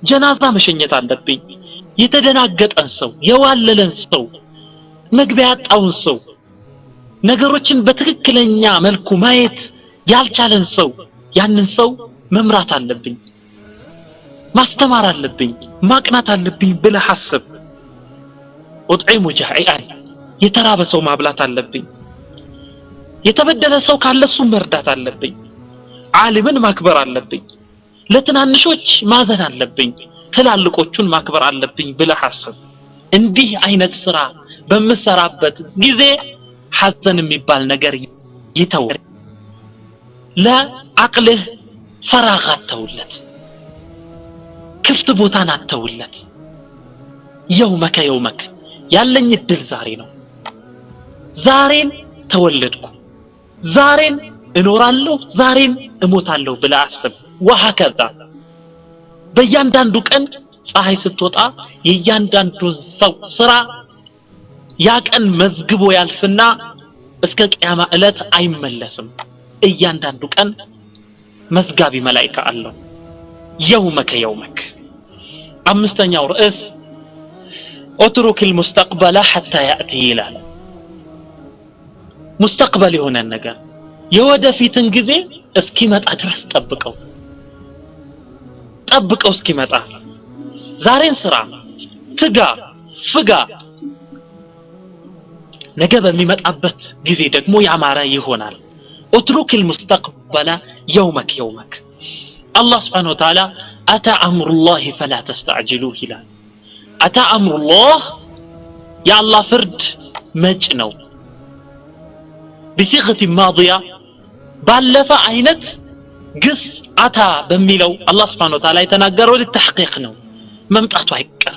ጀናዛ መሸኘት አለብኝ የተደናገጠን ሰው የዋለለን ሰው መግቢያ ያጣውን ሰው ነገሮችን በትክክለኛ መልኩ ማየት ያልቻለን ሰው ያንን ሰው መምራት አለብኝ ማስተማር አለብኝ ማቅናት አለብኝ ብለህ አስብ ወጥዒሙ ጃኢአን የተራበ ሰው ማብላት አለብኝ የተበደለ ሰው ካለሱ መርዳት አለብኝ ዓሊምን ማክበር አለብኝ ለትናንሾች ማዘን አለብኝ ትላልቆቹን ማክበር አለብኝ ብለህ አስብ እንዲህ አይነት ስራ በመሰራበት ጊዜ ሐዘን የሚባል ነገር ይተው ለአቅልህ ፈራግ አተውለት ክፍት ቦታን አተውለት የውመከ ያለኝ እድል ዛሬ ነው ዛሬን ተወለድኩ ዛሬን እኖራለሁ ዛሬን እሞታለሁ ብለህ አስብ ወሃከዛ በእያንዳንዱ ቀን ፀሐይ ስትወጣ የእያንዳንዱን ሰው ስራ ያ ቀን መዝግቦ ያልፍና እስከ ቂያማ እለት አይመለስም እያንዳንዱ ቀን መዝጋቢ መላእክት አለው የውመከ አምስተኛው ርዕስ اترك المستقبل حتى ياتي ይላል ሙስተቅበል የሆነ ነገር የወደፊትን ጊዜ እስኪመጣ ድረስ ጠብቀው እስኪመጣ ዛሬን ስራ ትጋ ፍጋ ነገ በሚመጣበት ጊዜ ደግሞ ያማረ ይሆናል اترك المستقبل يومك الله سبحانه وتعالى اتى امر الله فلا تستعجلوه ይላል اتى امر الله يا الله فرد መጭ ነው بصيغه ماضيه ባለፈ አይነት ግስ አታ በሚለው አላህ Subhanahu Wa Ta'ala የተናገረው ለተحقيق ነው መምጣቱ አይቀር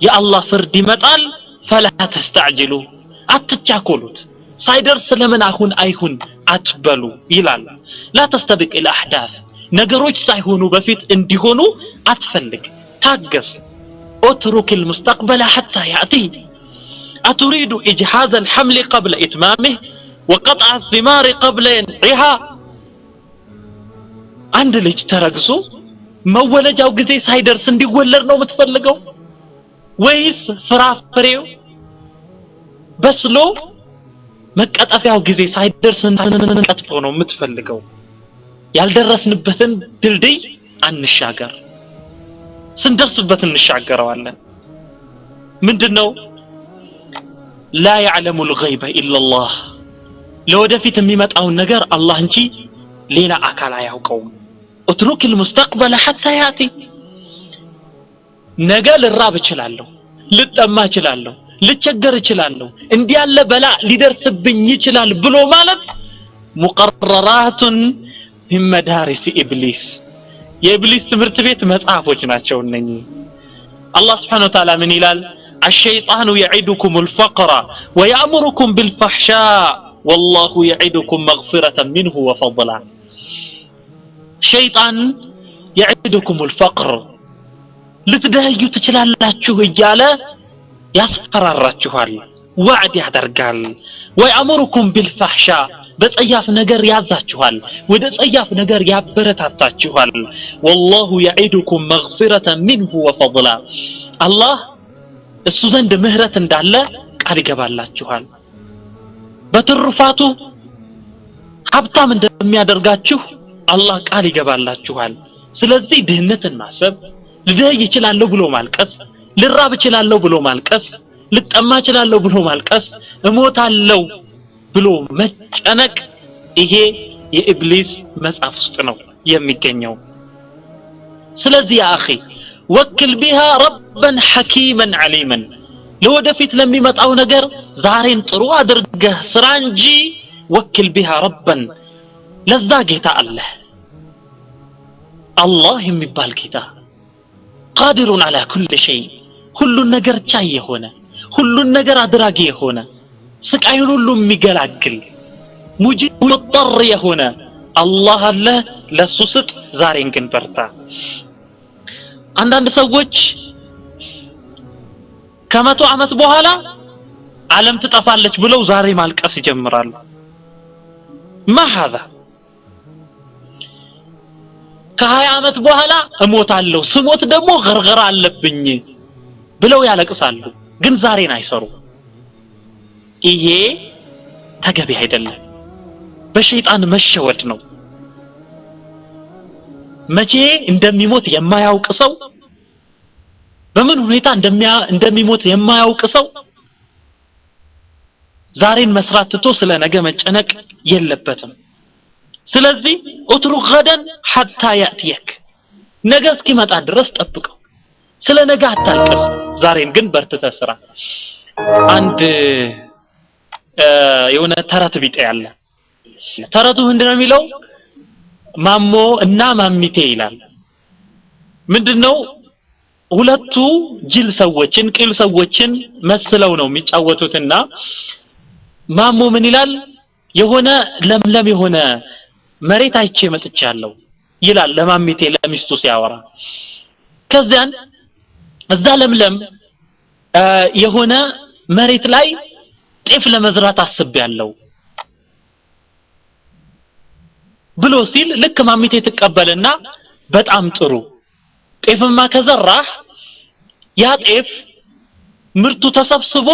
የአላህ ፍርድ ይመጣል فلا تستعجلوا አትቻኮሉት ሳይደርስ ለምን አሁን አይሁን አትበሉ ይላል لا تستبق الاحداث ነገሮች ሳይሆኑ በፊት እንዲሆኑ አትፈልግ ታገስ اترك المستقبل حتى ياتي اتريد اجهاز الحمل قبل اتمامه وقطع الثمار قبل ينعها አንድ ልጅ ተረግዞ መወለጃው ጊዜ ሳይደርስ እንዲወለድ ነው የምትፈልገው ወይስ ፍራፍሬው በስሎ መቀጠፊያው ጊዜ ሳይደርስ እንድንቀጥፎ ነው የምትፈልገው ያልደረስንበትን ድልድይ አንሻገር ስንደርስበት እንሻገረዋለን ምንድነው لا يعلم الغيب إلا الله ለወደፊት የሚመጣው ነገር አላህ እንጂ ሌላ አካል አያውቀውም اترك المستقبل حتى ياتي ነገ ልራብ እችላለሁ ልጠማ እችላለሁ ልቸገር እችላለሁ እንዲህ ያለ በላ ሊደርስብኝ ይችላል ብሎ ማለት مقررات من مدارس ابليس የኢብሊስ ትምህርት ቤት መጽሐፎች ናቸው እነኚህ الله سبحانه وتعالى من ይላል الشيطان يعدكم الفقر ويأمركم بالفحشاء والله يعدكم مغفرة منه وفضلا شيطان يعدكم الفقر ልትደህዩ ትችላላችሁ እያለ ያስፈራራችኋል ወዕድ ያደርጋል ويأمركم بالفحشاء በጸያፍ ነገር ያዛችኋል ወደ ጸያፍ ነገር ያበረታታችኋል والله يعدكم مغفرة منه وفضلا الله እሱ ዘንድ ምህረት እንዳለ ቃል ይገባላችኋል በትርፋቱ ሀብታም እንደሚያደርጋችሁ አላህ ቃል ይገባላችኋል ስለዚህ ድህነትን ማሰብ ልደይ ይችላልው ብሎ ማልቀስ ልራብ ይችላልው ብሎ ማልቀስ ልጠማ ይችላልው ብሎ ማልቀስ እሞታለሁ ብሎ መጨነቅ ይሄ የኢብሊስ መጽሐፍ ውስጥ ነው የሚገኘው ስለዚህ ያ اخي ወክል بها ربا حكيما عليما ለወደፊት ለሚመጣው ነገር ዛሬን ጥሩ አድርገህ ስራ እንጂ ወክል بها ربا ለዛ ጌታ አላህ የሚባል ጌታ قادر على كل شيء ሁሉን ነገር ቻይ የሆነ ሁሉን ነገር አድራጊ የሆነ ስቃዩን ሁሉ የሚገላግል ሙጂብ ሙጠር የሆነ አላህ አለ ለሱ ስጥ ዛሬን ግን በርታ አንዳንድ ሰዎች ከመቶ ዓመት በኋላ ዓለም ትጠፋለች ብለው ዛሬ ማልቀስ ይጀምራሉ ما هذا ከ20 ዓመት በኋላ እሞታለሁ ስሞት ደግሞ ገርገራ አለብኝ ብለው ያለቅሳሉ ግን ዛሬን አይሰሩ ይሄ ተገቢ አይደለም በሸይጣን መሸወድ ነው መቼ እንደሚሞት የማያውቅ ሰው በምን ሁኔታ እንደሚሞት የማያውቅ ሰው ዛሬን መስራት ትቶ ስለ ነገ መጨነቅ የለበትም ስለዚህ ኡትሩ ገደን حتى ياتيك ነገ እስኪመጣ ድረስ ጠብቀው ስለ ነገ አታልቀስ ዛሬን ግን በርትተህ ስራ አንድ የሆነ ተረት ቢጤ ያለ ተረቱ ምንድነው የሚለው ማሞ እና ማሚቴ ይላል ምንድነው ሁለቱ ጅል ሰዎችን ቅል ሰዎችን መስለው ነው የሚጫወቱትና ማሞ ምን ይላል የሆነ ለምለም የሆነ መሬት አይቼ መጥቻለሁ ይላል ለማሚቴ ለሚስቱ ሲያወራ ከዛን እዛ ለምለም የሆነ መሬት ላይ ጤፍ ለመዝራት አስቤያለሁ ብሎ ሲል ልክ ማሚቴ ተቀበለና በጣም ጥሩ ጤፍማ ከዘራህ ያ ጤፍ ምርቱ ተሰብስቦ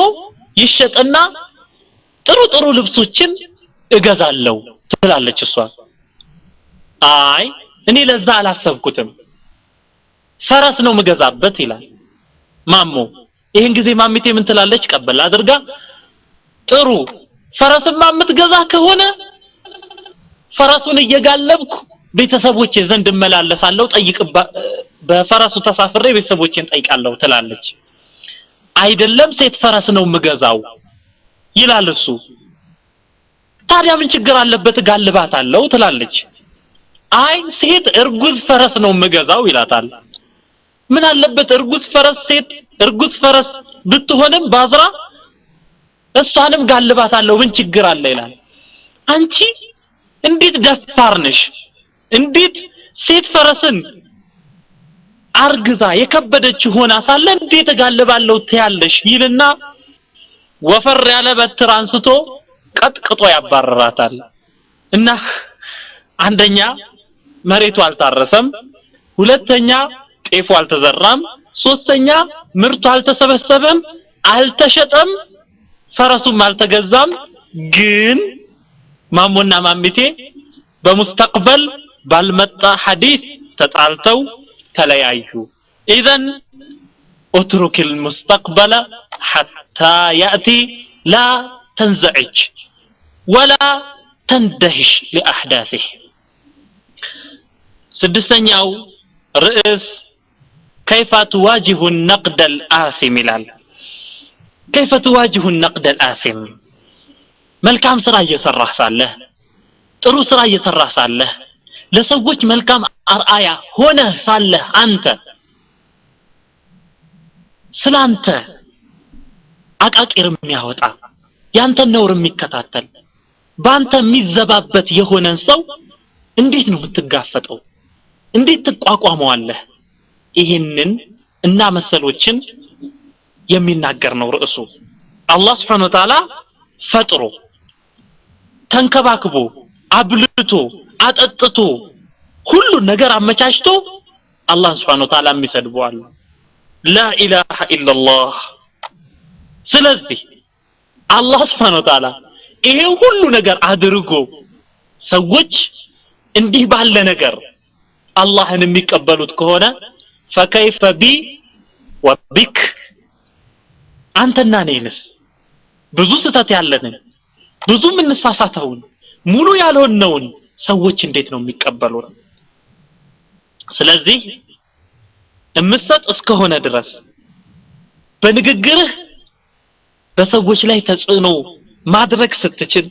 ይሸጥና ጥሩ ልብሶችን እገዛለሁ ትላለች እሷ አይ እኔ ለዛ አላሰብኩትም ፈረስ ነው መገዛበት ይላል ማሞ ይሄን ጊዜ ማሚቴ ምን ትላለች ቀበል አድርጋ ጥሩ ፈረስማ የምትገዛ ከሆነ ፈረሱን እየጋለብኩ ቤተሰቦቼ ዘንድ መላለሳለሁ ጠይቅባ በፈረሱ ተሳፍሬ ቤተሰቦቼን ጠይቃለሁ ትላለች አይደለም ሴት ፈረስ ነው መገዛው ይላል እሱ ታዲያ ምን ችግር አለበት ጋልባታለሁ ትላለች አይ ሴት እርጉዝ ፈረስ ነው መገዛው ይላታል ምን አለበት እርጉዝ ፈረስ ሴት እርጉዝ ፈረስ ብትሆንም ባዝራ እሷንም ጋልባታለሁ ምን ችግር አለ ይላል አንቺ እንዴት ደፋር ነሽ እንዴት ሴት ፈረስን አርግዛ የከበደች ሆና ሳለ እንዴት ጋልባለሁ ትያለሽ ይልና ወፈር ያለ በትር አንስቶ ቀጥቅጦ ያባረራታል እና አንደኛ መሬቱ አልታረሰም ሁለተኛ ጤፉ አልተዘራም ሶስተኛ ምርቱ አልተሰበሰበም አልተሸጠም ፈረሱም አልተገዛም ግን ማሞና ማሚቴ በመስተቅበል ባልመጣ ሐዲስ ተጣልተው ተለያዩ اذا اترك المستقبل حتى ياتي لا تنزعج ولا تندهش لأحداثه سدسنياو رئيس كيف تواجه النقد الآثم لال كيف تواجه النقد الآثم ملكام سرا እየሰራህ ሳለህ ጥሩ ስራ እየሰራህ ሳለህ ለሰዎች መልካም አርአያ ሆነህ ሳለህ አንተ ስላንተ አቃቂር የሚያወጣ ያንተ ነውር የሚከታተል ባንተ የሚዘባበት የሆነን ሰው እንዴት ነው የምትጋፈጠው እንዴት ትቋቋመዋለህ ይሄንን እና መሰሎችን የሚናገር ነው ርዕሱ አላህ Subhanahu Wa Ta'ala ፈጥሮ ተንከባክቦ አብልቶ አጠጥቶ ሁሉ ነገር አመቻችቶ አላህ Subhanahu Wa Ta'ala የሚሰድበዋል لا اله الا الله ስለዚህ አላህ Subhanahu Wa Ta'ala ይሄ ሁሉ ነገር አድርጎ ሰዎች እንዲህ ባለ ነገር አላህን የሚቀበሉት ከሆነ فكيف بي وبك አንተና ነኝስ ብዙ ስተት ያለንን ብዙ ምንሳሳተውን ሙሉ ያልሆነውን ሰዎች እንዴት ነው የሚቀበሉን ስለዚህ እምሰጥ እስከሆነ ድረስ በንግግርህ በሰዎች ላይ ተጽዕኖ ማድረግ ስትችል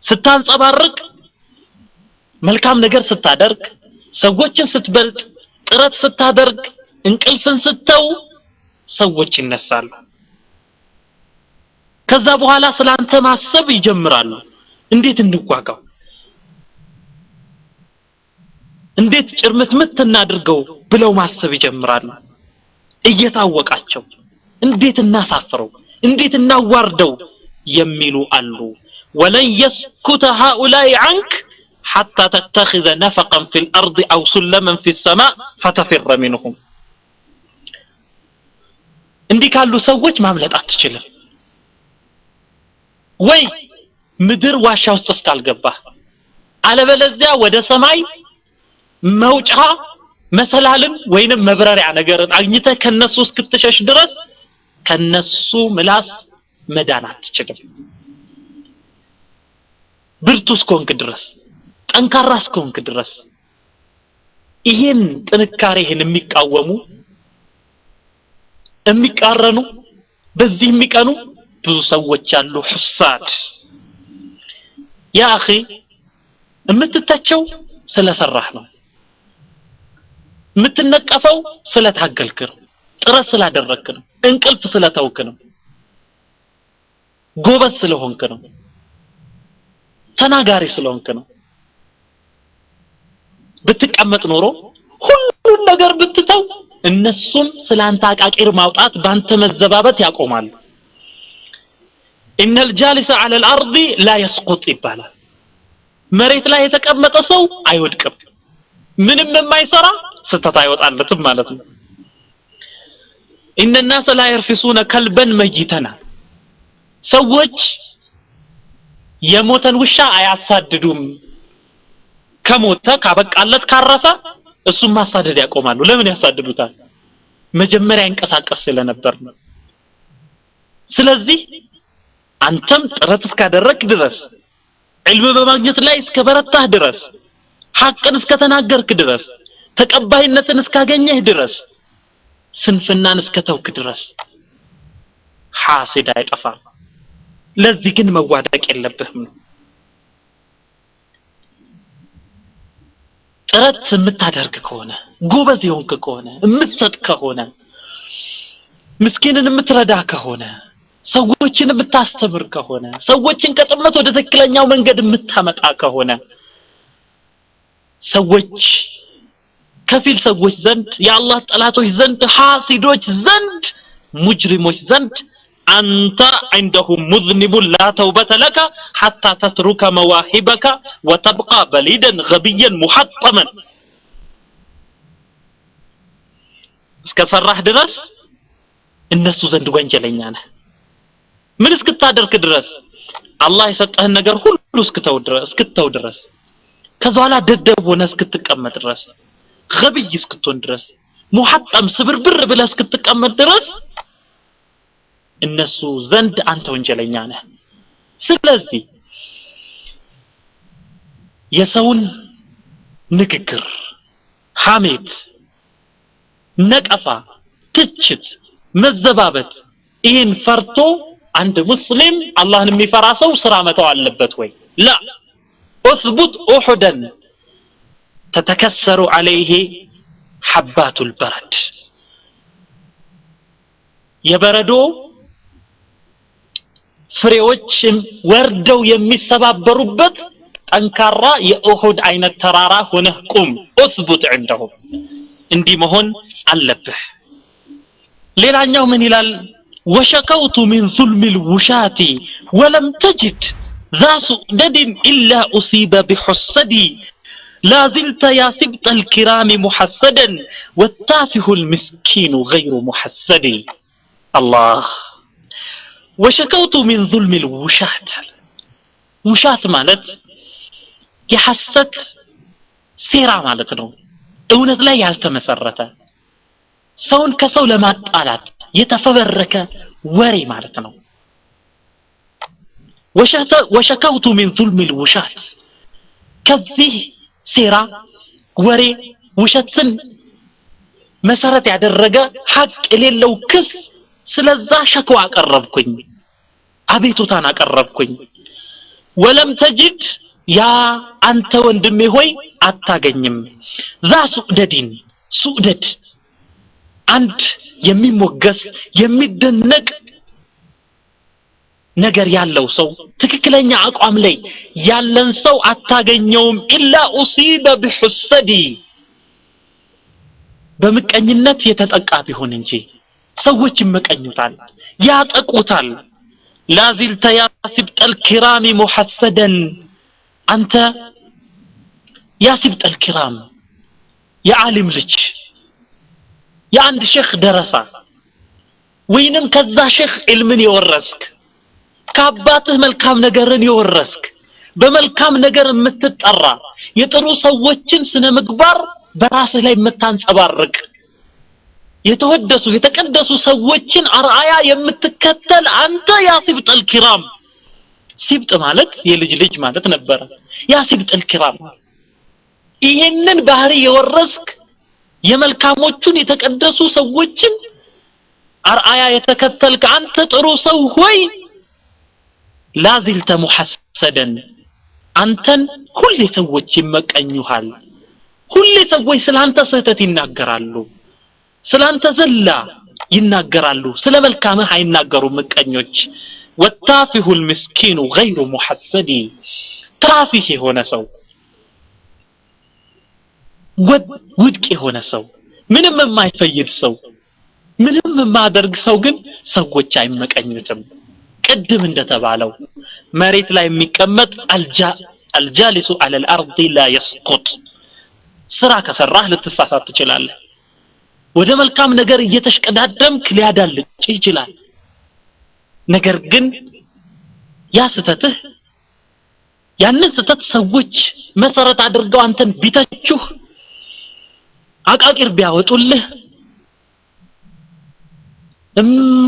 ስታንጸባርቅ መልካም ነገር ስታደርግ ሰዎችን ስትበልጥ ጥረት ስታደርግ እንቅልፍን ስተው ሰዎች ይነሳሉ ከዛ በኋላ ስላንተ ማሰብ ይጀምራሉ እንዴት እንዋጋው እንዴት ጭርምትምት እናድርገው ብለው ማሰብ ይጀምራሉ እየታወቃቸው እንዴት እናሳፍረው እንዴት እናዋርደው የሚሉ አሉ ولن يسكت هؤلاء عنك حتى تتخذ نفقا في الأرض أو سلما في السماء فتفر منهم እንዲህ ካሉ ሰዎች ማምለጥ አትችልም ወይ ምድር ዋሻ ውስጥ እስካልገባህ አለበለዚያ ወደ ሰማይ መውጫ መሰላልን ወይንም መብረሪያ ነገርን አግኝተህ ከነሱ እስክትሸሽ ድረስ ከነሱ ምላስ መዳን አትችልም ብርቱ እስከሆንክ ድረስ ጠንካራ እስከሆንክ ድረስ ይሄን ጥንካሬህን የሚቃወሙ የሚቃረኑ በዚህ የሚቀኑ ብዙ ሰዎች አሉ ሁሳድ ያ اخي የምትተቸው ስለሰራህ ነው የምትነቀፈው ስለታገልክ ነው ጥረት ስላደረክ ነው እንቅልፍ ስለተውክ ነው ጎበዝ ስለሆንክ ነው ተናጋሪ ስለሆንክ ነው ብትቀመጥ ኖሮ ሁሉ ነገር ብትተው እነሱም ስላንተ አቃቂር ማውጣት ባንተ መዘባበት ያቆማሉ ان الجالس على الارض لا يسقط ይባላል መሬት ላይ የተቀመጠ ሰው አይወድቅም ምንም የማይሰራ ስተት አይወጣለትም ማለት ነው ان الناس لا يرفسون كلبا ميتا ሰዎች የሞተን ውሻ አያሳድዱም ከሞተ ካበቃለት ካረፈ እሱም ማሳደድ ያቆማሉ ለምን ያሳድዱታል መጀመሪያ እንቀሳቀስ ስለነበር ነው ስለዚህ አንተም ጥረት እስካደረክ ድረስ ዒልም በማግኘት ላይ እስከበረታህ ድረስ ሐቅን እስከተናገርክ ድረስ ተቀባይነትን እስካገኘህ ድረስ ስንፍናን እስከተውክ ድረስ ሐሲድ አይጠፋም ለዚህ ግን መዋደቅ የለብህም ነው ጥረት የምታደርግ ከሆነ ጎበዝ የሆንክ ከሆነ የምትሰጥ ከሆነ ምስኪንን የምትረዳ ከሆነ ሰዎችን የምታስተምር ከሆነ ሰዎችን ከጥመት ወደ ትክክለኛው መንገድ የምታመጣ ከሆነ ሰዎች ከፊል ሰዎች ዘንድ የአላህ ጠላቶች ዘንድ ሐሲዶች ዘንድ ሙጅሪሞች ዘንድ أنت عندهم مذنب لا توبة لك حتى تترك مواهبك وتبقى بليدا غبيا محطما እስከሰራህ ድረስ እነሱ ዘንድ ወንጀለኛ ነህ ምን እስክታደርክ ድረስ አላህ የሰጠህን ነገር ሁሉ እስክተው ድረስ ከዛላ ደደብ ሆነ እስክትቀመጥ ድረስ غبي እስክትሆን ድረስ محطم ስብርብር ብለህ እስክትቀመጥ ድረስ እነሱ ዘንድ አንተ ወንጀለኛ ነህ ስለዚህ የሰውን ንግግር ሐሜት ነቀፋ ትችት መዘባበት ይህን ፈርቶ አንድ ሙስሊም አላህን የሚፈራ ሰው ስራ መተው አለበት ወይ لا اثبت احدا تتكسر عليه حبات البرد የበረዶ ፍሬዎች ወርደው የሚሰባበሩበት ጠንካራ የኡሁድ አይነት ተራራ ሆነህ ቁም اثبت عندهم እንዲህ መሆን አለብህ ሌላኛው ምን ይላል وشكوت من ظلم الوشاة ولم تجد ذا سؤدد إلا أصيب بحسدي لا زلت يا سبط الكرام محسدا والتافه المسكين غير محسد الله وشكوت من ظلم الوشاة وشاة مالت يحسد سيرا مالتنو እውነት ላይ ያልተመሰረተ ሰውን ከሰው ለማጣላት የተፈበረከ ወሬ ማለት ነው وشكوت من ظلم الوشاة ከዚህ ሴራ ወሬ ውሸትን መሰረት ያደረገ ሐቅ የሌለው ክስ ስለዛ ሸክዋ አቀረብኩኝ አቤቱታን አቀረብኩኝ ወለም ተጅድ ያ አንተ ወንድሜ ሆይ አታገኝም ዛ ሱዕደዲን ሱዕደድ አንድ የሚሞገስ የሚደነቅ ነገር ያለው ሰው ትክክለኛ አቋም ላይ ያለን ሰው አታገኘውም ኢላ ኡሲበ ቢሁሰዲ በመቀኝነት የተጠቃ ቢሆን እንጂ ሰዎች ይመቀኙታል ያጠቁታል ላዚልተ ያ ሲብጠል ኪራሚ ሙሐሰደን አንተ ያ ሲብጠል ኪራም የዓሊም ልጅ የአንድ ሼኽ ደረሳ ወይንም ከዛ ሼኽ ኢልምን የወረስክ ከአባትህ መልካም ነገርን የወረስክ በመልካም ነገር የምትጠራ የጥሩ ሰዎችን ስነ ምግባር በራስህ ላይ የምታንጸባርቅ የተወደሱ የተቀደሱ ሰዎችን አርአያ የምትከተል አንተ ያ ሲብጠል ኪራም ሲብጥ ማለት የልጅ ልጅ ማለት ነበር ያ ሲብጠል ኪራም ይሄንን ባህሪ የወረስክ የመልካሞቹን የተቀደሱ ሰዎችን አርአያ የተከተልክ አንተ ጥሩ ሰው ሆይ ላዚልተ ሙሐሰደን አንተን ሁሌ ሰዎች ይመቀኙሃል ሁሌ ሰዎች ስላንተ ስህተት ይናገራሉ ስላንተ ዘላ ይናገራሉ ስለ መልካምህ አይናገሩም ምቀኞች والتافه المسكين غير محسد تافه የሆነ ሰው ውድቅ የሆነ ሰው ምንም የማይፈይድ ሰው ምንም የማያደርግ ሰው ግን ሰዎች አይመቀኙትም ቅድም እንደተባለው መሬት ላይ የሚቀመጥ الجالس على الارض لا يسقط ስራ ከሰራህ ልትሳሳት ትችላለህ ወደ መልካም ነገር እየተሽቀዳደምክ ሊያዳልጭ ይችላል ነገር ግን ያ ስተትህ ያንን ስተት ሰዎች መሰረት አድርገው አንተን ቢተቹህ አቃቂር ቢያወጡልህ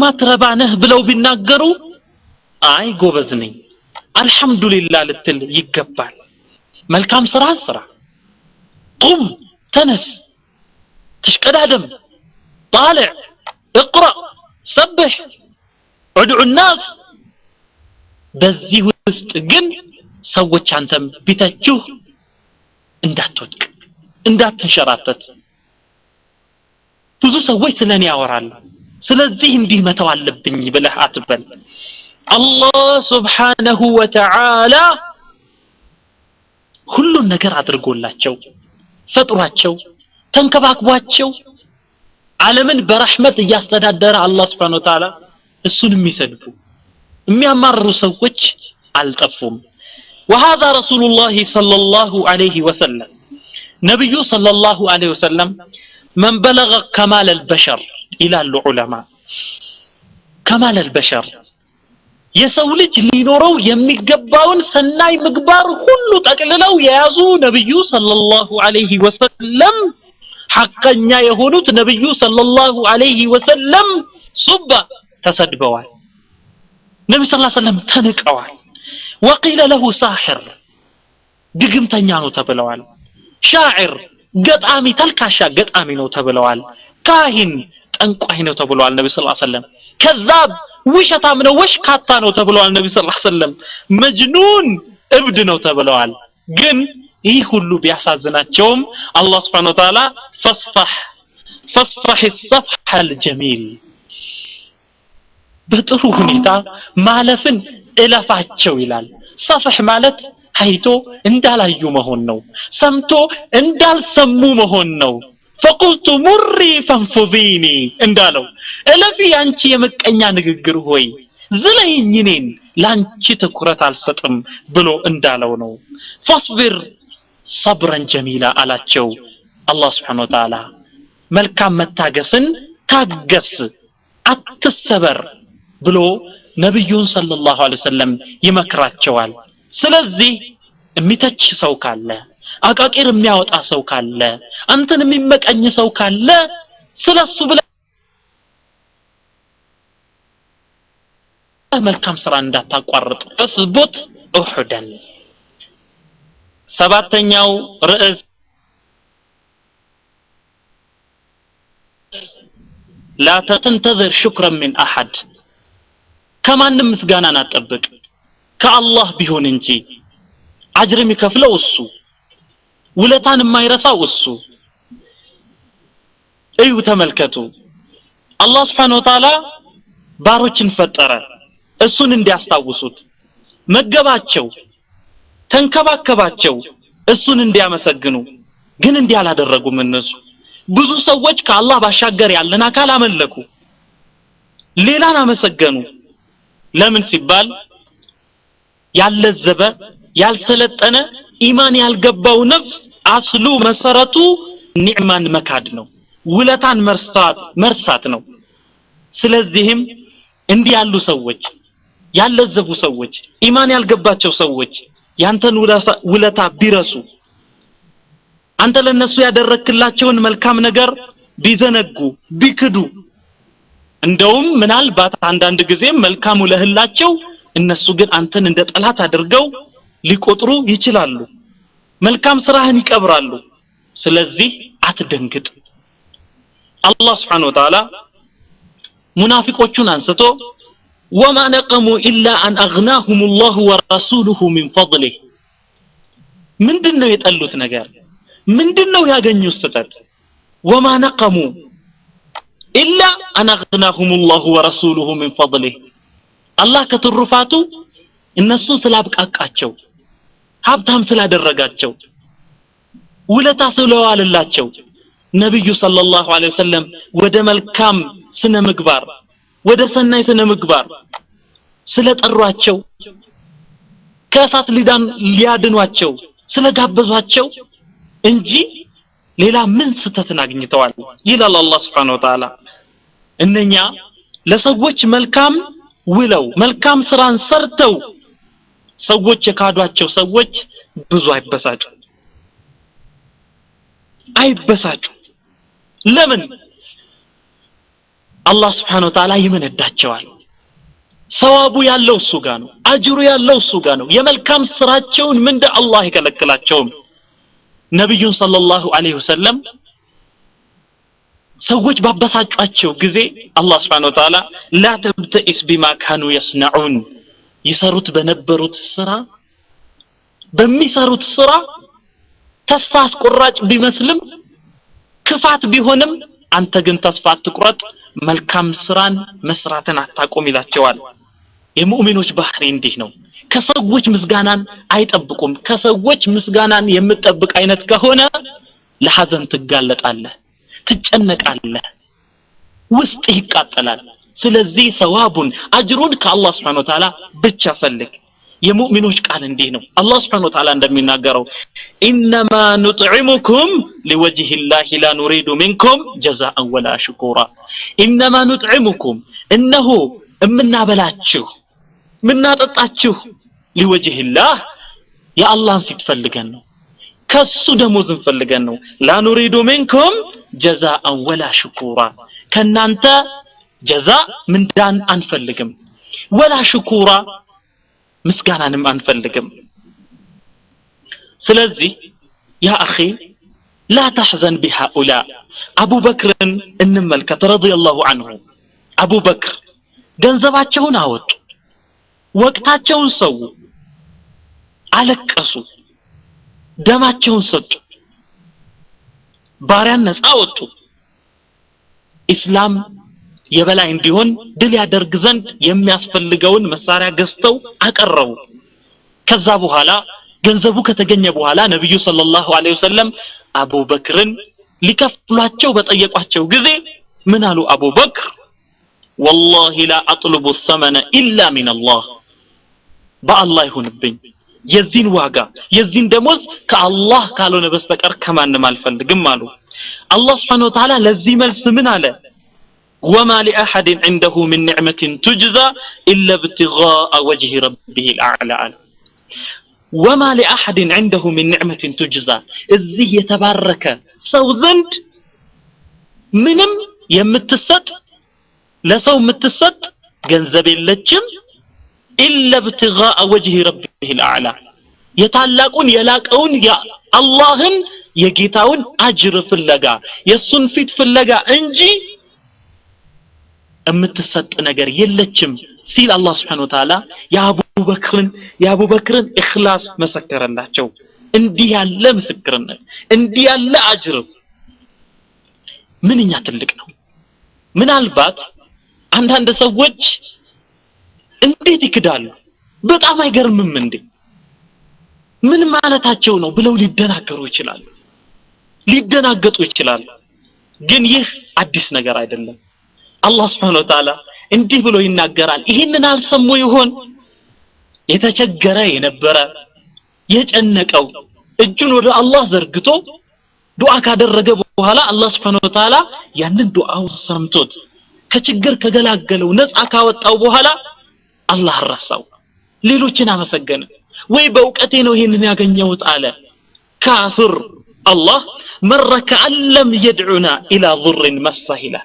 ማትረባነህ ብለው ቢናገሩ አይ ጎበዝ ነኝ አልহামዱሊላህ ልትል ይገባል መልካም ስራ ስራ ቁም ተነስ تشقدادم طالع اقرأ سبح ادعو الناس በዚህ ውስጥ ግን ሰዎች አንተም ቢተቹህ እንዳትወድቅ እንዳትንሸራተት ብዙ ሰዎች ስለኔ ያወራሉ ስለዚህ እንዲህ መተው አለብኝ ብለህ አትበል አላህ Subhanahu Wa Ta'ala ሁሉን ነገር አድርጎላቸው ፈጥሯቸው ተንከባክቧቸው ዓለምን በረህመት ያስተዳደረ አላህ Subhanahu Wa Ta'ala እሱን የሚሰድቡ የሚያማርሩ ሰዎች አልጠፉም وهذا رسول الله صلى الله عليه وسلم نبي صلى الله عليه وسلم من بلغ كمال البشر الى العلماء كمال البشر የሰው ልጅ ሊኖረው የሚገባውን ሰናይ ምግባር ሁሉ ጠቅልለው የያዙ ነብዩ ሰለላሁ ዐለይሂ ወሰለም ሐቀኛ የሆኑት ነብዩ ሰለላሁ ዐለይሂ ወሰለም ሱባ ተሰድበዋል ነብዩ ሰለላሁ ዐለይሂ ወሰለም ተንቀዋል وقيل له ساحر ድግምተኛ ነው ተብለዋል ሻዒር ገጣሚ ተልካሻ ገጣሚ ነው ተብለዋል ካሂን ጠንቋይ ነው ተብለዋል ነብዩ ሰለላሁ ዐለይሂ ወሰለም ከዛብ ውሸታም ነው ወሽካታ ነው ተብለዋል ነብዩ ሰለላሁ ዐለይሂ ወሰለም መጅኑን እብድ ነው ተብለዋል ግን ይህ ሁሉ ቢያሳዝናቸውም አላህ Subhanahu Wa Ta'ala فاصفح الصفح الجميل በጥሩ ሁኔታ ማለፍን እለፋቸው ይላል صفح ማለት አይቶ እንዳላዩ መሆን ነው ሰምቶ እንዳልሰሙ መሆን ነው فقلت مري فانفذيني እንዳለው እለፊ አንቺ የመቀኛ ንግግር ሆይ ዝለይኝ እኔን ላንቺ ትኩረት አልሰጥም ብሎ እንዳለው ነው فاصبر صبرا جميلا አላቸው አላህ Subhanahu Wa Ta'ala መልካም መታገስን ታገስ አትሰበር ብሎ ነብዩን ሰለላሁ ዐለይሂ ወሰለም ይመክራቸዋል ስለዚህ የሚተች ሰው ካለ አቃቂር የሚያወጣ ሰው ካለ አንተን የሚመቀኝ ሰው ካለ ስለሱ ብለ መልካም ስራ እንዳታቋርጥ እስቡት ኡሁደን ሰባተኛው ርዕስ لا تنتظر شكرا من احد ከማንም ምስጋናን አትጠብቅ ከአላህ ቢሆን እንጂ አጅር የሚከፍለው እሱ ውለታን የማይረሳው እሱ እዩ ተመልከቱ አላህ Subhanahu Wa Ta'ala ባሮችን ፈጠረ እሱን እንዲያስታውሱት መገባቸው ተንከባከባቸው እሱን እንዲያመሰግኑ ግን እንዲያላደረጉም እነሱ ብዙ ሰዎች ከአላህ ባሻገር ያለን አካል አመለኩ ሌላን አመሰገኑ ለምን ሲባል ያለዘበ ያልሰለጠነ ኢማን ያልገባው ነፍስ አስሉ መሰረቱ ኒዕማን መካድ ነው ውለታን መርሳት ነው ስለዚህም እንዲህ ያሉ ሰዎች ያለዘቡ ሰዎች ኢማን ያልገባቸው ሰዎች ያንተን ውለታ ቢረሱ አንተ ለነሱ ያደረክላቸውን መልካም ነገር ቢዘነጉ ቢክዱ እንደውም ምናልባት አንዳንድ ጊዜ መልካም ለህላቸው እነሱ ግን አንተን እንደ ጠላት አድርገው ሊቆጥሩ ይችላሉ መልካም ስራህን ይቀብራሉ ስለዚህ አትደንግጥ አላህ Subhanahu Wa Ta'ala ሙናፊቆቹን አንስቶ وما نقموا الا ان اغناهم الله ورسوله من فضله ምንድነው የጠሉት ነገር ምንድነው ያገኙት ስተት وما نقموا الا ان اغناهم الله ورسوله من فضله الله ከትሩፋቱ እነሱን ስላብቃቃቸው ሀብታም ስላደረጋቸው ውለታ ስለዋለላቸው ነብዩ ሰለላሁ ዐለይሂ ወሰለም ወደ መልካም ስነ ምግባር ወደ ሰናይ ስነ ምግባር ስለጠሯቸው ከእሳት ሊያድኗቸው ስለጋበዟቸው እንጂ ሌላ ምን ስተትን አግኝተዋል ይላል አላህ Subhanahu Wa Ta'ala እነኛ ለሰዎች መልካም ውለው መልካም ስራን ሰርተው ሰዎች የካዷቸው ሰዎች ብዙ አይበሳጩ ለምን አላህ Subhanahu Wa Ta'ala ይመነዳቸዋል ሰዋቡ ያለው እሱ ጋር ነው አጅሩ ያለው እሱ ጋር ነው የመልካም ስራቸውን ምንደ አላህ ይከለክላቸው ነብዩ ሰለላሁ ዐለይሂ ወሰለም ሰዎች ባበሳጫቸው ጊዜ አላህ Subhanahu Wa Ta'ala لا تبتئس بما كانوا يصنعون ይሰሩት በነበሩት ስራ በሚሰሩት ስራ ተስፋ አስቆራጭ ቢመስልም ክፋት ቢሆንም አንተ ግን ተስፋ አትቁረጥ መልካም ስራን መስራትን አታቆም ይላቸዋል የሙእሚኖች ባህሪ እንዲህ ነው ከሰዎች ምስጋናን አይጠብቁም ከሰዎች ምስጋናን የምትጠብቅ አይነት ከሆነ ለሐዘን ትጋለጣለህ ትጨነቃለህ ውስጥ ይቃጠላል ስለዚህ ሰዋቡን አጅሩን ከአላህ Subhanahu Wa Ta'ala ብቻ ፈልግ የሙእሚኖች ቃል እንዲህ ነው አላህ Subhanahu Wa Ta'ala እንደሚናገረው انما نطعمكم لوجه الله لا نريد منكم جزاء ولا شكورا انما نطعمكم انه ምናበላችሁ ምናጠጣችሁ لوجه الله يا الله ፊት ፈልገን ነው ከሱ ደሞዝን ፈልገን ነው لا نريد منكم جزاء ولا شكورا ከናንተ ጀዛ ምንዳን አንፈልግም ወላ ሽኩራ ምስጋናንም አንፈልግም ስለዚህ ያ አኺ لا تحزن بهؤلاء أبو بكر እንመልከት رضي الله عنه أبو بكر ገንዘባቸውን አወጡ ወቅታቸውን ሰው አለቀሱ ደማቸውን ሰጡ ባሪያን ነፃ አወጡ ኢስላም የበላይ እንዲሆን ድል ያደርግ ዘንድ የሚያስፈልገውን መሳሪያ ገዝተው አቀረቡ ከዛ በኋላ ገንዘቡ ከተገኘ በኋላ ነብዩ ሰለላሁ ዐለይሂ ወሰለም አቡበክርን ሊከፍሏቸው በጠየቋቸው ጊዜ ምን አሉ አቡበክር والله لا اطلب الثمن الا من الله በአላህ ይሁንብኝ የዚህን ዋጋ የዚህን ደሞዝ ከአላህ ካልሆነ በስተቀር ከማንም አልፈልግም አሉ አላህ Subhanahu Wa Ta'ala ለዚህ መልስ ምን አለ وما لاحد عنده من نعمه تجزى الا ابتغاء وجه ربه الاعلى وما لاحد عنده من نعمه تجزى እዚህ የተባረከ ሰው ዘንድ ምንም የምትሰጥ ለሰው የምትሰጥ ገንዘብ የለችም الا ابتغاء وجه ربه الاعلى የታላቁን የላቀውን የአላህን የጌታውን አጅር ፍለጋ የሱን ፊት ፍለጋ እንጂ የምትሰጥ ነገር የለችም ሲል አላህ Subhanahu Wa Ta'ala የአቡበክርን ኢኽላስ መሰከረላቸው እንዲህ ያለ ምስክርነት እንዲህ ያለ አጅር ምንኛ ትልቅ ነው ምናልባት አንዳንድ ሰዎች እንዴት ይክዳሉ በጣም አይገርምም እንዴ ምን ማለታቸው ነው ብለው ሊደናገሩ ይችላሉ ሊደናገጡ ይችላሉ ግን ይህ አዲስ ነገር አይደለም አላህ Subhanahu Wa Ta'ala እንዲህ ብሎ ይናገራል ይሄንን አልሰሙ ይሆን የተቸገረ የነበረ የጨነቀው እጁን ወደ አላህ ዘርግቶ ዱዓ ካደረገ በኋላ አላህ Subhanahu Wa Ta'ala ያንን ዱዓው ሰምቶት ከችግር ከገላገለው ነፃ ካወጣው በኋላ አላህ ረሳው ሌሎችን አመሰገነ ወይ በእውቀቴ ነው ይሄንን ያገኘሁት አለ ካፍር አላህ መረከ አለም يدعونا الى ضر مسهلا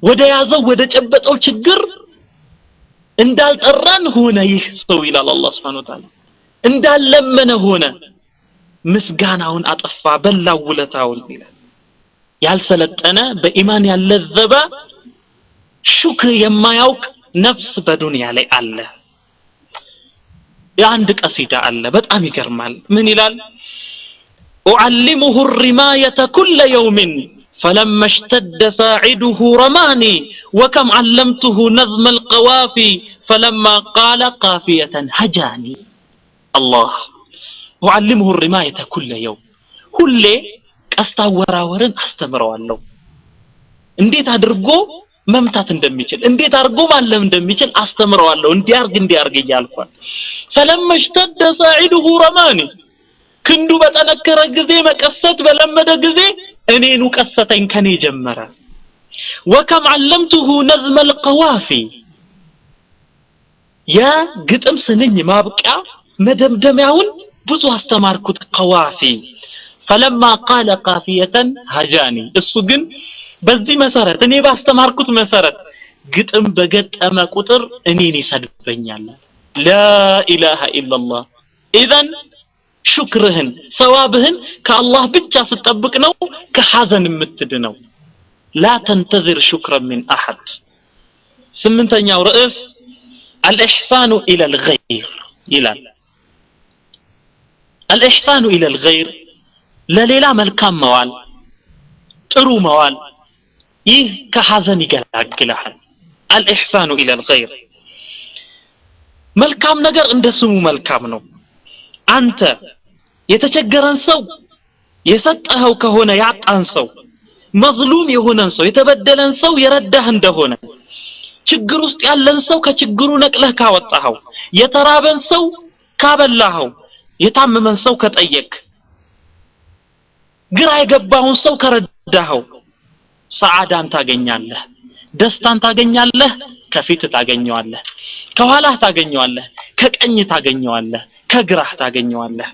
ወደ ያዘው ወደ ጨበጠው ችግር እንዳልጠራን ሆነ ይህ ሰው ይላል አላህ Subhanahu Wa Ta'ala እንዳለመነ ሆነ ምስጋናውን አጠፋ በላው ውለታውን ይላል ያልሰለጠነ በኢማን ያለዘበ ሹክር የማያውቅ ነፍስ በዱንያ ላይ አለ የአንድ ቀሲዳ አለ በጣም ይገርማል ምን ይላል أعلمه الرماية كل يوم فلما اشتد ساعده رماني وكم علمته نظم القوافي فلما قال قافية هجاني الله أعلمه الرماية كل يوم كل አስተወራወርን አስተምረዋለሁ እንዴት አድርጎ መምታት እንደሚችል እንዴት አድርጎ ማለም እንደሚችል አስተምረዋለሁ እንዲያርግ ይያልኳል فلما اشتد ساعده رماني ክንዱ በተነከረ ጊዜ መቀሰት በለመደ ጊዜ እኔኑ ቀሰተኝ ከኔ ጀመረ وكم علمته نظم القوافي يا ግጥም ስንኝ ማብቂያ መደምደሚያውን ብዙ አስተማርኩት قوافي فلما قال قافية هجاني እሱ ግን በዚህ መሰረት እኔ ባስተማርኩት መሰረት ግጥም በገጠመ ቁጥር እኔን ይሰድበኛል لا اله الا الله اذا شكرهن ثوابهن كالله ብቻ ስትጠብቅ ነው ከሐዘን የምትድነው لا تنتظر شكرا من احد ስምንተኛው ርዕስ الاحسان الى الغير ይላል الاحسان الى الغير ለሌላ መልካም መዋል ጥሩ መዋል ይህ ከሐዘን ይገላግላል الاحسان الى الغير መልካም ነገር እንደስሙ መልካም ነው አንተ የተቸገረን ሰው የሰጠኸው ከሆነ ያጣን ሰው መዝሉም የሆነን ሰው የተበደለን ሰው የረዳህ እንደሆነ ችግር ውስጥ ያለን ሰው ከችግሩ ነቅለህ ካወጣኸው የተራበን ሰው ካበላኸው የታመመን ሰው ከጠየቅ ግራ የገባውን ሰው ከረዳኸው ሰዓዳን ታገኛለህ ደስታን ታገኛለህ ከፊት ታገኘዋለህ ከኋላህ ታገኘዋለህ ከቀኝ ታገኘዋለህ ከግራህ ታገኘዋለህ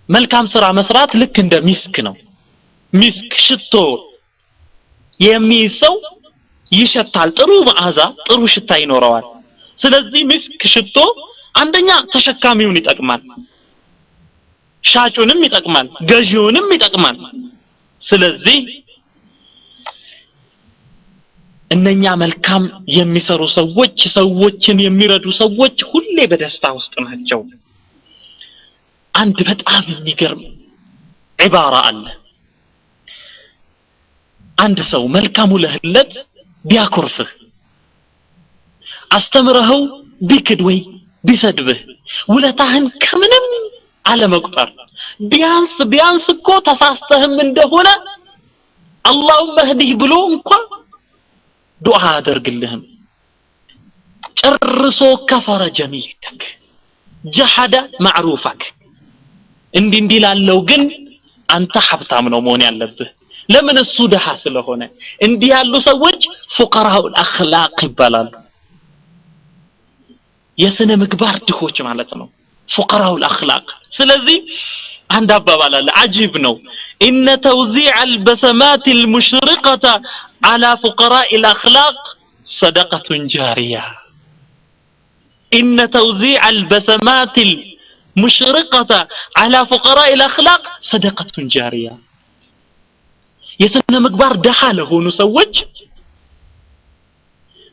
መልካም ስራ መስራት ልክ እንደ ሚስክ ነው ሚስክ ሽቶ የሚይሰው ይሸታል ጥሩ መዓዛ ጥሩ ሽታ ይኖረዋል ስለዚህ ምስክ ሽቶ አንደኛ ተሸካሚውን ይጠቅማል ሻጩንም ይጠቅማል ገዢውንም ይጠቅማል ስለዚህ እነኛ መልካም የሚሰሩ ሰዎችን የሚረዱ ሰዎች ሁሌ በደስታ ውስጥ ናቸው አንድ በጣም የሚገርም ዒባራ አለ አንድ ሰው መልካሙ ለህለት ቢያኮርፍህ አስተምረኸው ቢክድ ወይ ቢሰድብህ ውለታህን ከምንም አለመቁጠር ቢያንስ እኮ ተሳስተህም እንደሆነ አላሁመ ህዲህ ብሎ እንኳን ዱዓ አደርግልህም ጨርሶ ከፈረ ጀሚልክ ጀሐደ ማዕሩፈክ እንዲህ ላለው ግን አንተ ሀብታም ነው መሆን ያለብህ ለምን እሱ ደሃ ስለሆነ እንዲህ ያሉ ሰዎች ፉቀራኡል አኽላቅ ይባላሉ የስነ ምግባር ድሆች ማለት ነው ፉቀራኡል አኽላቅ ስለዚህ عند أبابال العجيب نو إن توزيع البسمات المشرقة على فقراء الأخلاق صدقة جارية إن توزيع البسمات المشرقة على فقراء الأخلاق صدقة جارية يسنى مقبار دحاله نسوج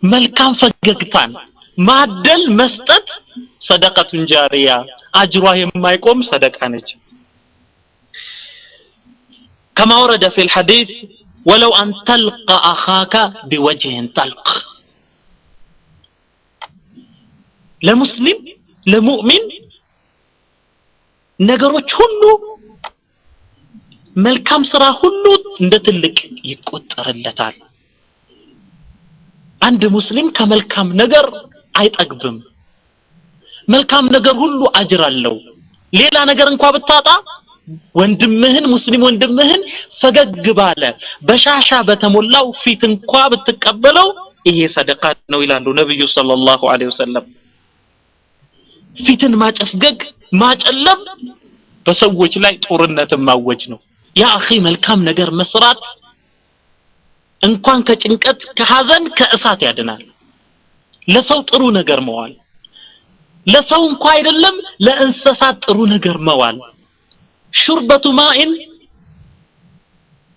ملكان فققتان معدل مستت صدقة جارية أجرها ما يقوم صدقة نج كما ورد في الحديث ولو أن تلقى أخاك بوجه طلق لمسلم لمؤمن ነገሮች ሁሉ መልካም ስራ ሁሉ እንደትልቅ ይቆጠርለታል አንድ ሙስሊም ከመልካም ነገር አይጠግብም መልካም ነገር ሁሉ አጅር አለው ሌላ ነገር እንኳን ብታጣ ወንድምህን ሙስሊም ወንድምህን ፈገግ ባለ በሻሻ በተሞላው ፊት እንኳን ብትቀበለው ይሄ ሰደቃ ነው ይላሉ ነብዩ ሰለላሁ ዐለይሂ ወሰለም ፊትን ማጨፍገግ ማጨለም በሰዎች ላይ ጦርነት ማወጅ ነው ያ አኺ መልካም ነገር መስራት እንኳን ከጭንቀት ከሐዘን ከእሳት ያድናል ለሰው ጥሩ ነገር መዋል ለሰው እንኳን አይደለም ለእንስሳት ጥሩ ነገር መዋል شربة ماء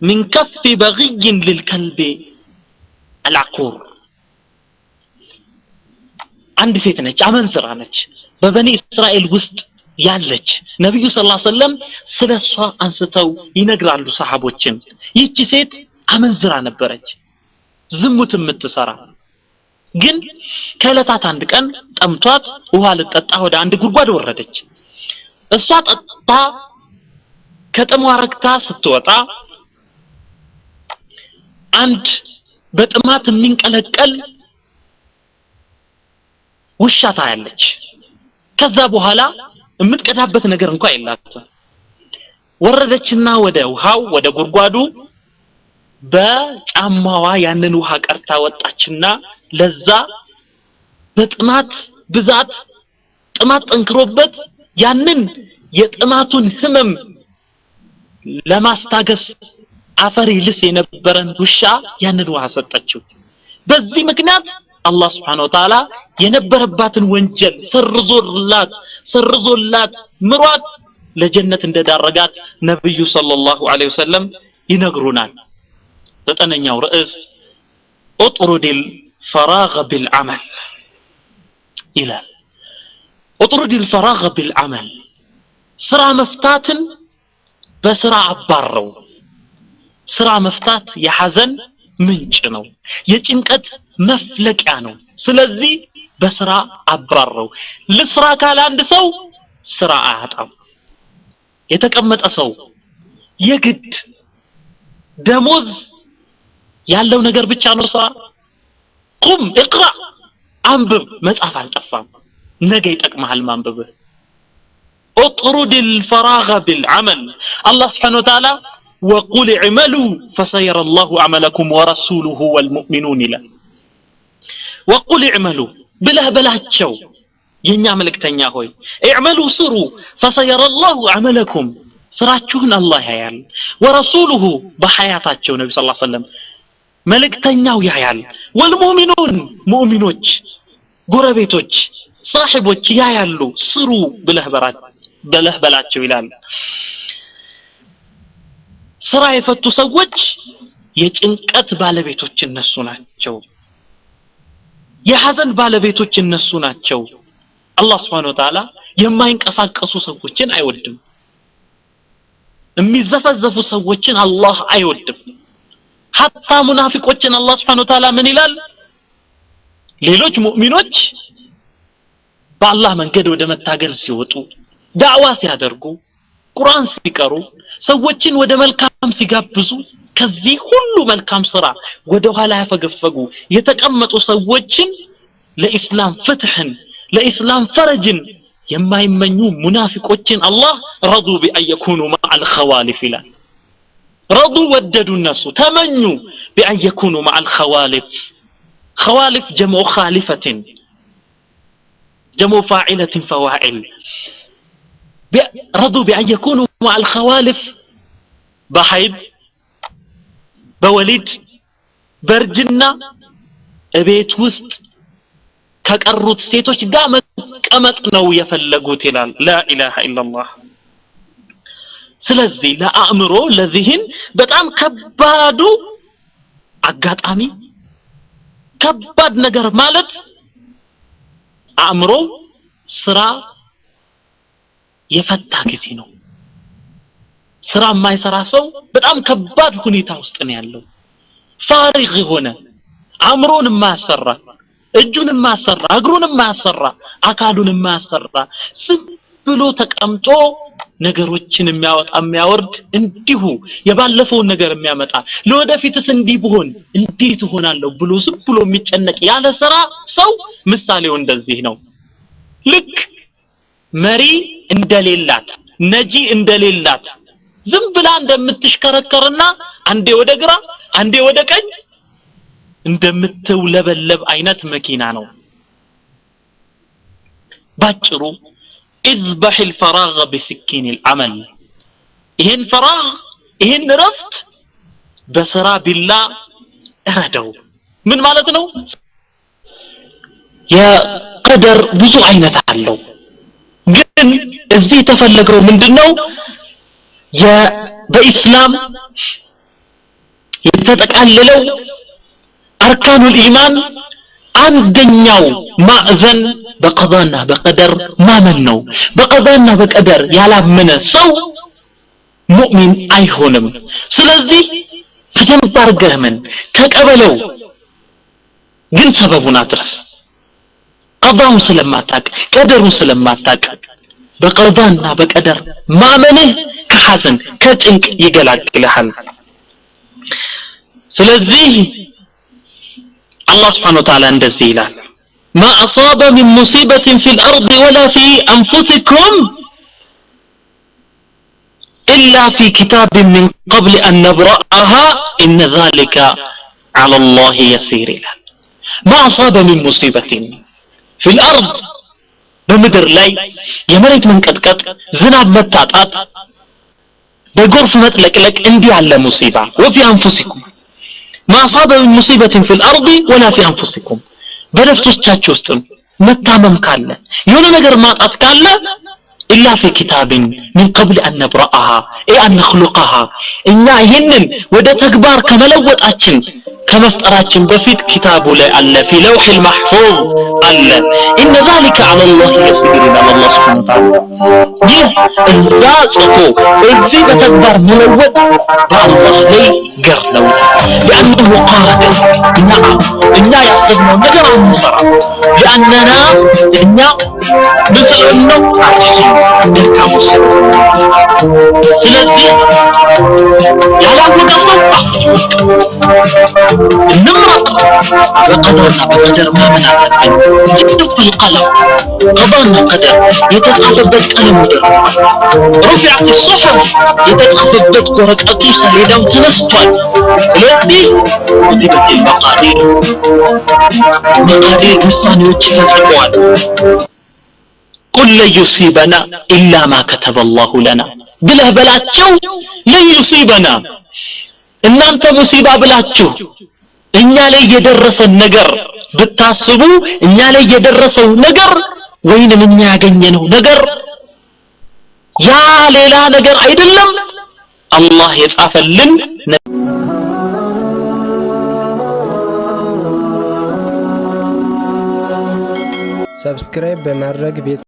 من كف بغي للكلب العقور عند ሴት ነች አመንዝራ ነች በበኒ እስራኤል ውስጥ ያለች ነብዩ ሰለላሁ ዐለይሂ ወሰለም ስለሷ አንስተው ይነግራሉ ሰሃቦችን ይቺ ሴት አመንዝራ ነበረች ዝሙት የምትሰራ ግን ከለታት አንድ ቀን ጠምቷት ውሃ ልጠጣ ወደ አንድ ጉድጓድ ወረደች እሷ ጠጣ ከተሟረክታ ስትወጣ አንድ በጥማት የሚንቀለቀል ውሻ ታያለች ከዛ በኋላ የምትቀዳበት ነገር እንኳን የላትም ወረደችና ወደ ውሃው ወደ ጉድጓዱ በጫማዋ ያንን ውሃ ቀርታ ወጣችና ለዛ በጥማት ብዛት ጥማት ጠንክሮበት ያንን የጥማቱን ህመም ለማስታገስ አፈር ይልስ የነበረን ውሻ ያንን ውሃ ሰጠችው በዚህ ምክንያት አላህ Subhanahu Wa Ta'ala የነበረባትን ወንጀል ሰርዞላት ምሯት ለጀነት እንደዳረጋት ነብዩ ሰለላሁ ዐለይሂ ወሰለም ይነግሩናል ዘጠነኛው ርዕስ اطرد الفراغ بالعمل ይላል اطرد الفراغ بالعمل ስራ መፍታትን በስራ አባረው ስራ መፍታት የሐዘን ምንጭ ነው የጭንቀት መፍለቂያ ነው ስለዚህ በስራ አባረው ለስራ ካለ አንድ ሰው ስራ አያጣም የተቀመጠ ሰው የግድ ደሞዝ ያለው ነገር ብቻ ነው ስራ ቁም اقرا አንብብ መጻፍ አልጠፋም ነገ ይጠቅምሃል ማንበብ اطرد الفراغ بالعمل الله سبحانه وتعالى وقل اعملوا فسيرى الله عملكم ورسوله والمؤمنون له وقل اعملوا بلاچو የኛ መልእክተኛ ሆይ اعملوا سروا فسيرى الله عملكم ስራችሁን አላህ ያያል ورسوله በሐያታቸው ነብዩ ሰለላሁ ዐለይሂ ወሰለም መልእክተኛው ያያል ወልሙእሚኑን ሙእሚኖች ጎረቤቶች صاحቦች ያያሉ ስሩ ብለህ በላቸው ይላል ስራ የፈቱ ሰዎች የጭንቀት ባለቤቶች እነሱ ናቸው የሐዘን ባለቤቶች እነሱ ናቸው አላህ Subhanahu Wa Ta'ala የማይንቀሳቀሱ ሰዎችን አይወድም የሚዘፈዘፉ ሰዎችን አላህ አይወድም hatta ሙናፊቆችን አላህ Subhanahu Wa Ta'ala ምን ይላል ሌሎች ሙእሚኖች በአላህ መንገድ ወደ መታገል ሲወጡ ዳዕዋ ሲያደርጉ ቁርአን ሲቀሩ ሰዎችን ወደ መልካም ሲጋብዙ ከዚህ ሁሉ መልካም ስራ ወደ ኋላ ያፈገፈጉ የተቀመጡ ሰዎችን ለኢስላም ፍትህን ለኢስላም ፈረጅን የማይመኙ ሙናፊቆችን አላህ ረዱ ቢአየኩኑ ማዓል ኸዋሊፍ ይላል ረዱ ወደዱ እነሱ ተመኙ ቢአየኩኑ ማዓል ኸዋሊፍ ኸዋሊፍ ጀምዑ ኻሊፈትን ጀምዑ ፋዒለትን ፈዋዒል رضوا بأن يكونوا مع الخوالف بحيد بوليد برجنا بيت وسط كقروت ሴቶች ጋር መቀመጥ ነው የፈለጉት ይላል لا اله الا الله ስለዚህ ለአእምሮ ለዚህን በጣም ከባዱ አጋጣሚ ከባድ ነገር ማለት አእምሮ ስራ የፈታ ጊዜ ነው ስራ የማይሰራ ሰው በጣም ከባድ ሁኔታ ውስጥ ነው ያለው ፋሪግ ሆነ አእምሮን የማያሰራ እጁን የማያሰራ እግሩን የማያሰራ አካሉን የማያሰራ ዝም ብሎ ተቀምጦ ነገሮችን የሚያወርድ እንዲሁ የባለፈው ነገር የሚያመጣ ለወደፊትስ እንዲህ ብሆን እንዴት ሆናለሁ ብሎ ዝም ብሎ የሚጨነቅ ያለ ስራ ሰው ምሳሌው እንደዚህ ነው ልክ መሪ እንደሌላት ነጂ እንደሌላት ዝም ብላ እንደምትሽከረከርና አንዴ ወደ ግራ አንዴ ወደ ቀኝ እንደምትውለበለብ አይነት መኪና ነው ባጭሩ اذبح الفراغ بسكين العمل ይሄን ፈራግ ይሄን ረፍት በስራ ቢላ እረደው ምን ማለት ነው የቀደር ብዙ አይነት አለው ግን እዚህ ተፈለገው ምንድነው በእስላም የተጠቃለለው አርካኑል ኢማን አንደኛው ማዕዘን በቀዳና በቀደር ማመን ነው በቀዳና በቀደር ያላመነ ሰው ሙእሚን አይሆንም ስለዚህ ተጀምባር ገህመን ተቀበለው ግን ሰበቡን አድርስ ቀዳውን ስለማታቅ ቀደሩን ስለማታቅ በቀዳና በቀደር ማመንህ ከሐዘን ከጭንቅ ይገላግልሃል ስለዚህ አላህ Subhanahu Wa Ta'ala እንደዚህ ይላል ما أصاب من مصيبة في الأرض ولا في أنفسكم إلا في كتاب من قبل أن نبرأها إن ذلك على الله يسير ما أصاب من مصيبة في الأرض بمدر لي يمريت من كتكت زناب متعطات بغرف متلكلك اندي على مصيبة وفي أنفسكم ما أصاب من مصيبة في الأرض ولا في أنفسكم بنفسوቻችሁ ውስጥ መታመም ካለ የሆነ ነገር ማጣት ካለ إلا في كتاب من قبل أن نبرأها أي أن نخلقها إن هنن وده تكبار كملوطاችን ከመፍጠራችን በፊት كتاب ላይ አለ في لوح المحفوظ አለ إن ذلك على الله يسير إلى الله سبحانه وتعالى ይህ እዛ ጽፎ እዚህ በተግባር መለወጥ በአላህ ላይ ገር ነው لأنه قادر نعم እኛ ያሰብነው ነገር አንሰራ لأننا እኛ በሰለነው አጭን ደካሞች ስለዚህ ያላወቀ ሰው እንምረጥ በቀደርና በቀደር ማመን አለብን ጅድፍ القلم ቀዳና ቀደር የተጻፈበት ቀለም رفعت الصحف የተጻፈበት ወረቀቱ ሰሌዳው ተነስቷል ስለዚህ كتبت المقادير مقادير ውሳኔዎች ተጽፈዋል قل لن يصيبنا إلا ما كتب الله لنا بله بلاچو لن يصيبنا እናንተ ሙሲባ ብላችሁ እኛ ላይ የደረሰን ነገር ብታስቡ እኛ ላይ የደረሰው ነገር ወይንም እኛ ያገኘነው ነገር ያ ሌላ ነገር አይደለም አላህ የጻፈልን ሰብስክራይብ በማድረግ ቤት